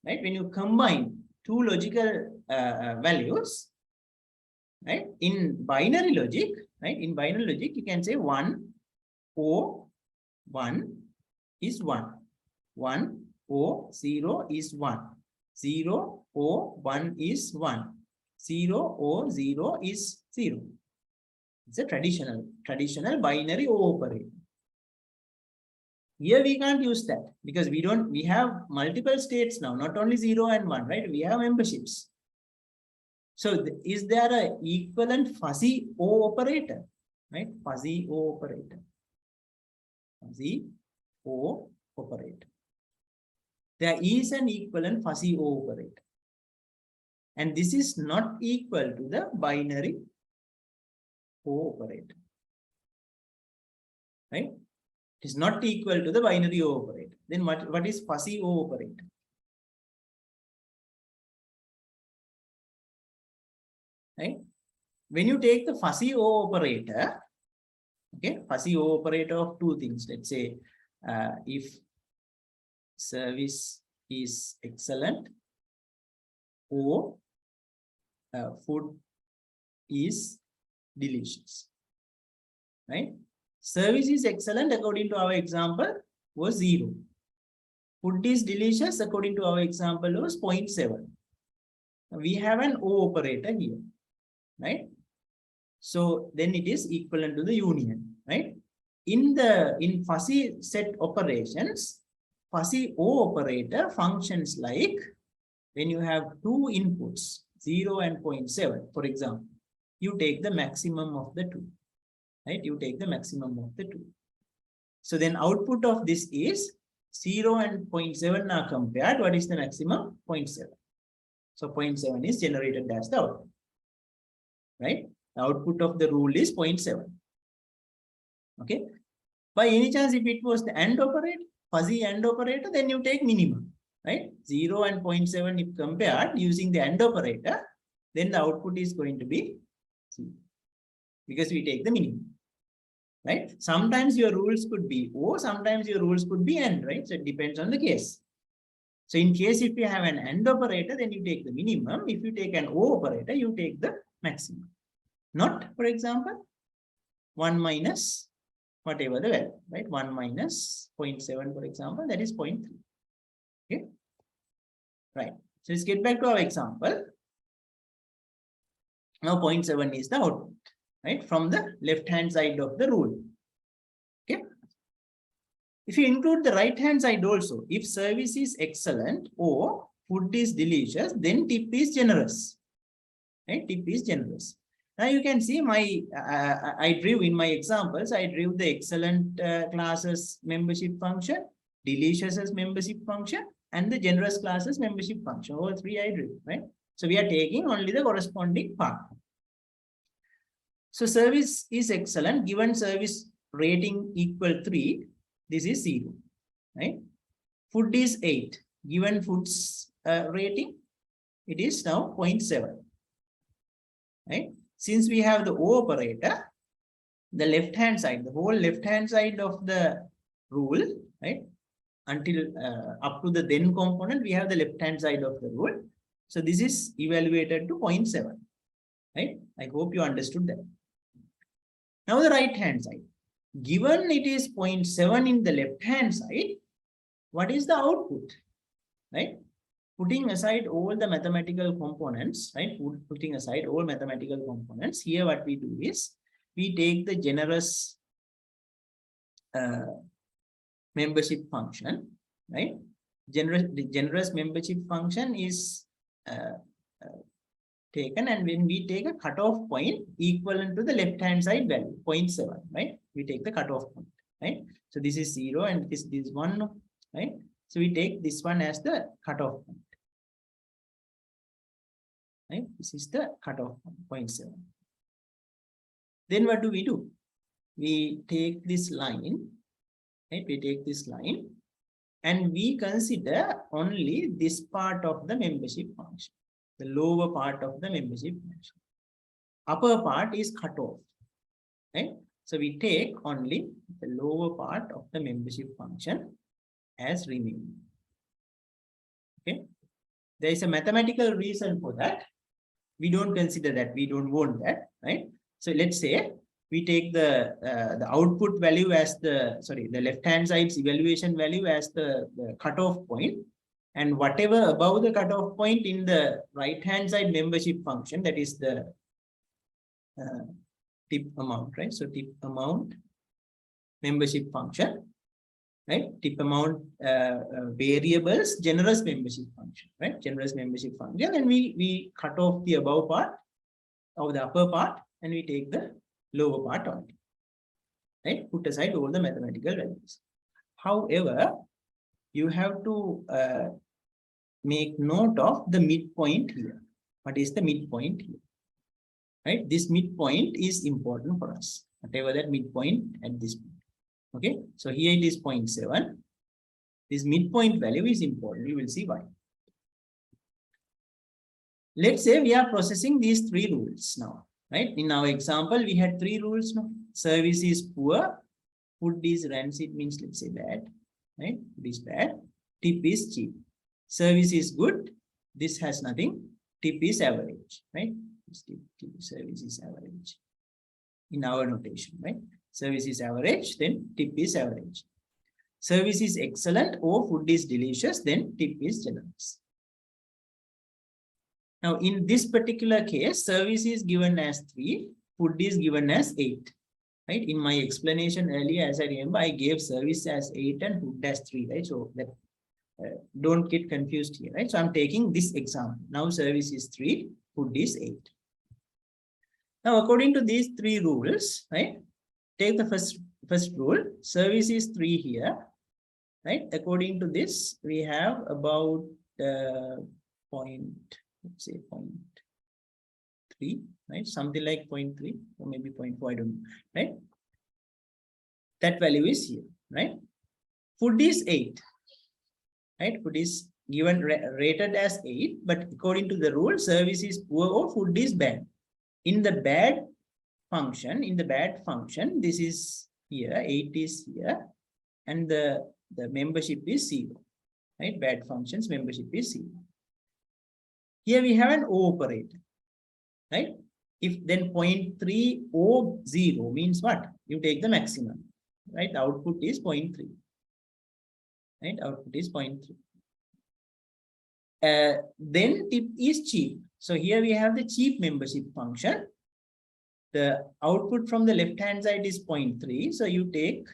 right? When you combine two logical values, right? In binary logic, right? In binary logic, you can say 1 or 1 is 1. 1 or 0 is 1. 0 or 1 is 1. 0 or 0 is 0. It's a traditional binary O operator. Here we can't use that because we have multiple states now, not only 0 and 1, right? We have memberships. So is there an equivalent fuzzy O operator, right? Fuzzy O operator. Fuzzy O operator. There is an equivalent fuzzy O operator. And this is not equal to the binary O operator. Right? It is not equal to the binary O operator. Then what is fuzzy O operator? Right? When you take the fuzzy O operator, okay, fuzzy O operator of two things. Let's say if service is excellent or food is delicious, right? Service is excellent according to our example was 0. Food is delicious according to our example was 0.7. We have an O operator here, right? So then it is equivalent to the union, right? In fuzzy set operations, fuzzy O operator functions like when you have two inputs, 0 and 0.7, for example, you take the maximum of the two, right? You take the maximum of the two. So then output of this is 0 and 0.7 are compared. What is the maximum? 0.7. So 0.7 is generated as the output, right? The output of the rule is 0.7. Okay. By any chance, if it was the AND operator, fuzzy AND operator, then you take minimum, right? 0 and 0.7 if compared using the AND operator, then the output is going to be 0 because we take the minimum, right? Sometimes your rules could be O, sometimes your rules could be AND, right? So it depends on the case. So in case if you have an AND operator, then you take the minimum. If you take an O operator, you take the maximum. Not, for example, 1 minus whatever the value, right? 1 minus 0.7, for example, that is 0.3. Okay, right. So let's get back to our example. Now 0.7 is the output, right? From the left-hand side of the rule. Okay. If you include the right-hand side also, if service is excellent or food is delicious, then tip is generous, right? Tip is generous. Now you can see I drew in my examples, I drew the excellent classes membership function, delicious as membership function, and the generous classes membership function. All three I drew, right? So we are taking only the corresponding part. So service is excellent, given service rating equal 3, this is 0, right? Food is 8, given food's rating, it is now 0.7, right? Since we have the O operator, the left-hand side, the whole left-hand side of the rule, right? Until up to the then component, we have the left-hand side of the rule. So this is evaluated to 0.7, right? I hope you understood that. Now the right-hand side, given it is 0.7 in the left-hand side, what is the output, right? Putting aside all the mathematical components, right? Putting aside all mathematical components, here what we do is, we take the generous membership function, right? The generous membership function is taken, and when we take a cutoff point equivalent to the left-hand side value, 0.7, right? We take the cutoff point, right? So this is 0 and this is 1, right? So we take this one as the cutoff point, right? This is the cutoff point, 0.7. Then what do? We take this line, right? We take this line and we consider only this part of the membership function, the lower part of the membership function. Upper part is cut off, right? So we take only the lower part of the membership function as remaining. Okay. There is a mathematical reason for that. We don't consider that. We don't want that, right? So let's say we take the output value as the left-hand side's evaluation value as the cutoff point, and whatever above the cutoff point in the right-hand side membership function, that is the tip amount, right? So tip amount membership function, right? Tip amount variables generous membership function, right? Generous membership function, and we cut off the above part of the upper part and we take the lower part only, right? Put aside all the mathematical values. However, you have to make note of the midpoint here. What is the midpoint here? Right? This midpoint is important for us. Whatever that midpoint at this point. Okay. So here it is 0.7. This midpoint value is important. You will see why. Let's say we are processing these 3 rules now. Right? In our example, we had 3 rules now. Service is poor. Food is rancid, means let's say bad. Right? Food is bad. Tip is cheap. Service is good. This has nothing. Tip is average. Right? Service is average. In our notation, right? Service is average, then tip is average. Service is excellent or food is delicious, then tip is generous. Now, in this particular case, service is given as 3, food is given as 8. Right? In my explanation earlier, as I remember, I gave service as 8 and food as 3. Right? So that don't get confused here. Right? So I'm taking this example. Now service is 3, food is 8. Now, according to these 3 rules, right? Take the first rule. Service is 3 here. Right? According to this, we have about let's say 0.3, right? Something like 0.3 or maybe 0.4, I don't know, right? That value is here, right? Food is 8, right? Food is given rated as 8, but according to the rule, service is poor or food is bad. In the bad function, this is here, 8 is here, and the membership is 0, right? Bad functions membership is 0. Here we have an O operator, right? If then 0.3 or 0 means what? You take the maximum, right? The output is 0.3, right? Output is 0.3. Then tip is cheap. So here we have the cheap membership function. The output from the left-hand side is 0.3. So you take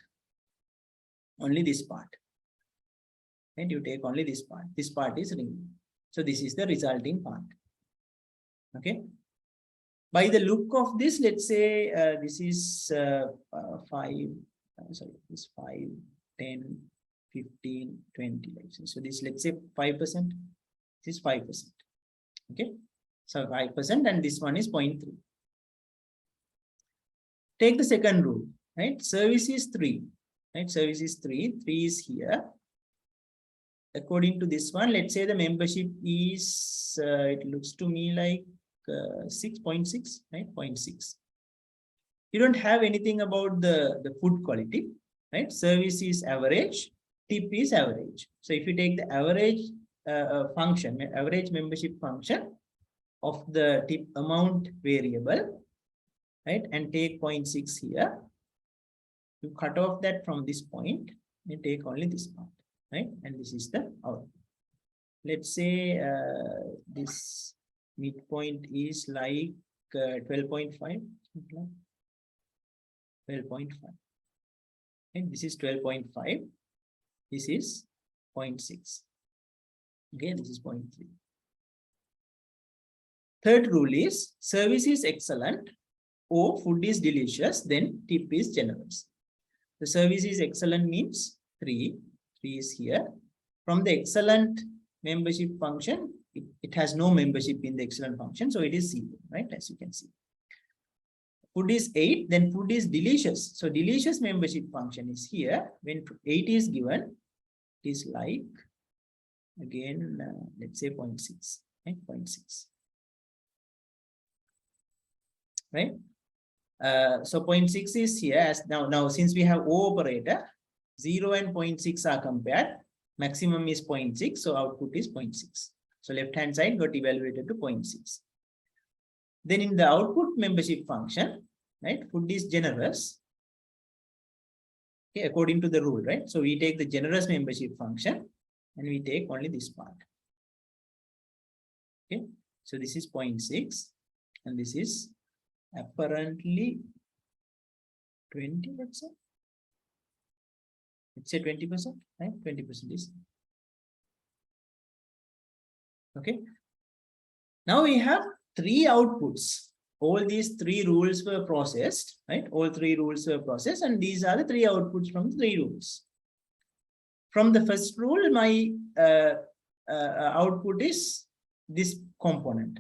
only this part. And you take only this part. This part is ring. So this is the resulting part. Okay. By the look of this, let's say this is 5, this 5, 10, 15, 20. So this, let's say 5%. This is 5%. Okay. So 5% and this one is 0.3. Take the second rule, right? Service is 3, right? Service is 3. 3 is here. According to this one, let's say the membership is, it looks to me like 6.6, right? 0.6. You don't have anything about the food quality, right? Service is average, tip is average. So if you take the average function, average membership function of the tip amount variable, right? And take 0.6 here, you cut off that from this point and take only this part. Right? And this is the output. Let's say this midpoint is like 12.5. 12.5. And this is 12.5. This is 0.6. Okay, this is 0.3. Third rule is service is excellent or food is delicious, then tip is generous. The service is excellent means 3. 3 is here. From the excellent membership function, it has no membership in the excellent function, so it is 0, right? As you can see. Food is 8, then food is delicious. So delicious membership function is here. When 8 is given, it is like, again, let's say 0.6, right? 0.6. Right? So 0.6 is here. As now since we have O operator, 0 and 0.6 are compared. Maximum is 0.6, so output is 0.6. So left hand side got evaluated to 0.6. Then in the output membership function, right, food is generous. Okay, according to the rule, right? So we take the generous membership function and we take only this part. Okay, so this is 0.6 and this is apparently 20, let's say. Let's say 20%, right? 20% is. Okay. Now we have 3 outputs. All these 3 rules were processed, right? All 3 rules were processed, and these are the 3 outputs from the 3 rules. From the first rule, my output is this component.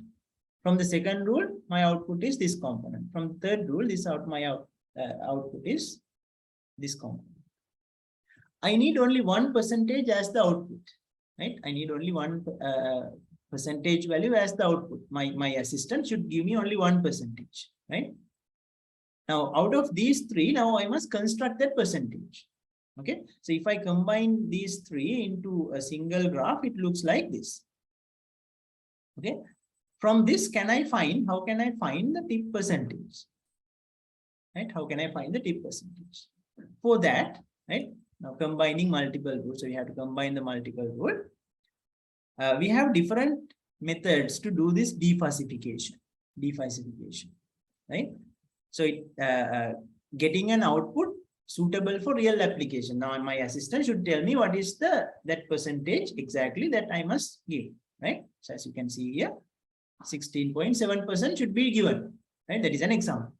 From the second rule, my output is this component. From the third rule, my output is this component. I need only 1% as the output, right? I need only 1 percentage value as the output. My assistant should give me only 1%, right? Now, out of these 3, now I must construct that percentage. Okay, so if I combine these 3 into a single graph, it looks like this. Okay, from this, how can I find the tip percentage? Right? How can I find the tip percentage? For that, right? Now combining multiple rules, so we have to combine the multiple rule. We have different methods to do this defalsification, right? So getting an output suitable for real application. Now my assistant should tell me what is that percentage exactly that I must give, right? So as you can see here, 16.7% should be given, right? That is an example.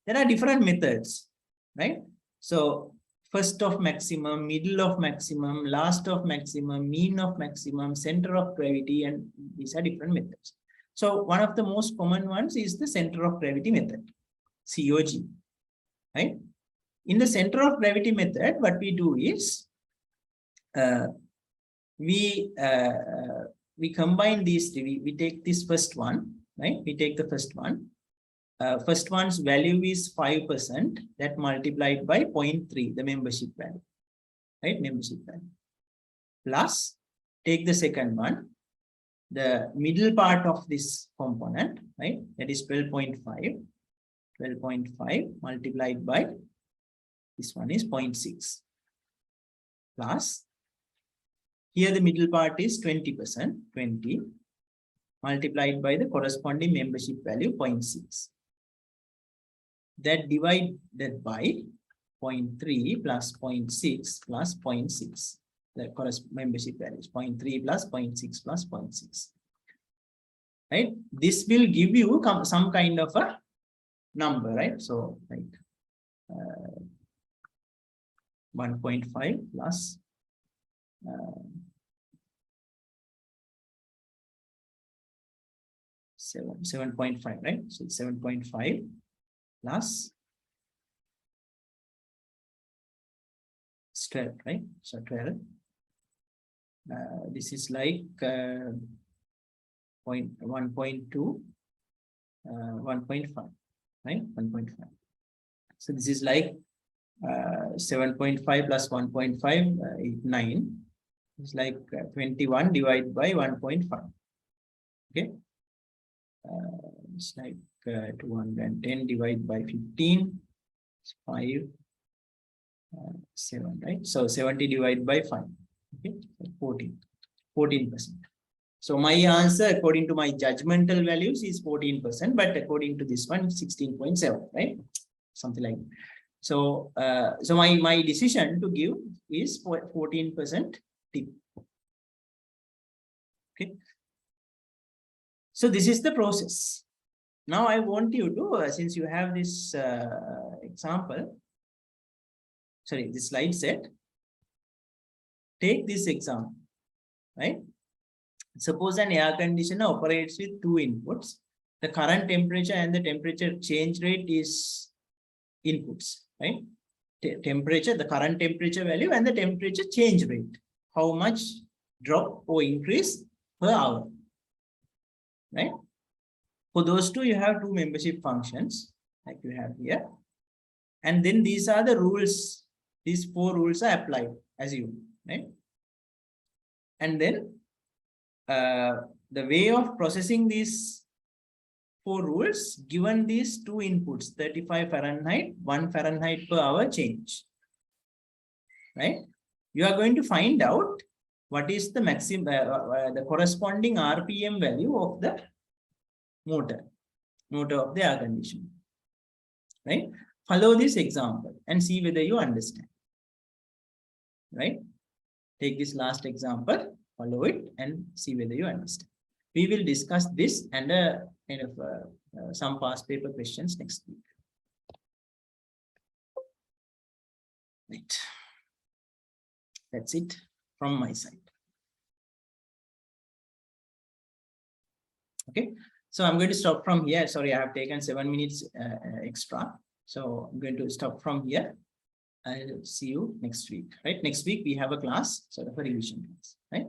There are different methods, right? So first of maximum, middle of maximum, last of maximum, mean of maximum, center of gravity, and these are different methods. So one of the most common ones is the center of gravity method, COG, right? In the center of gravity method, what we do is we combine these 3. We take this first one, right? We take the first one. First one's value is 5%, that multiplied by 0.3, the membership value, right? Membership value. Plus, take the second one, the middle part of this component, right? That is 12.5. 12.5 multiplied by, this one is 0.6. Plus, here the middle part is 20%, 20, multiplied by the corresponding membership value, 0.6. That divided by 0.3 plus 0.6 plus 0.6. The corresponding membership value is 0.3 plus 0.6 plus 0.6. Right? This will give you some kind of a number, right? So, like 1.5 plus 7.5, right? So 7.5 plus 12, right? So 12. This is like 1.2, 1.5, right? 1.5. So this is like 7.5 plus 1.5, 9. It's like 21 divided by 1.5. Okay. It's like 210 divided by 15. It's 5, 7, right? So 70 divided by 5. Okay, 14%. So my answer, according to my judgmental values, is 14%, but according to this one, 16.7, right? Something like that. So, so my decision to give is 14% tip. Okay. So this is the process. Now I want you to, since you have this example, sorry, this slide set, take this example, right? Suppose an air conditioner operates with two inputs. The current temperature and the temperature change rate is inputs, right? Temperature, the current temperature value and the temperature change rate. How much drop or increase per hour, right? For those two, you have two membership functions like you have here. And then these are the rules. These four rules are applied as you, right? And then the way of processing these four rules, given these two inputs, 35 Fahrenheit, 1 Fahrenheit per hour change, right? You are going to find out what is the maximum, the corresponding RPM value of the motor of the air conditioner, right? Follow this example and see whether you understand, right? Take this last example, follow it and see whether you understand. We will discuss this and kind of some past paper questions next week. Right. That's it from my side. Okay, so I'm going to stop from here. Sorry, I have taken 7 minutes extra. So I'm going to stop from here. I'll see you next week, right? Next week we have a class, sort of a revision class, right?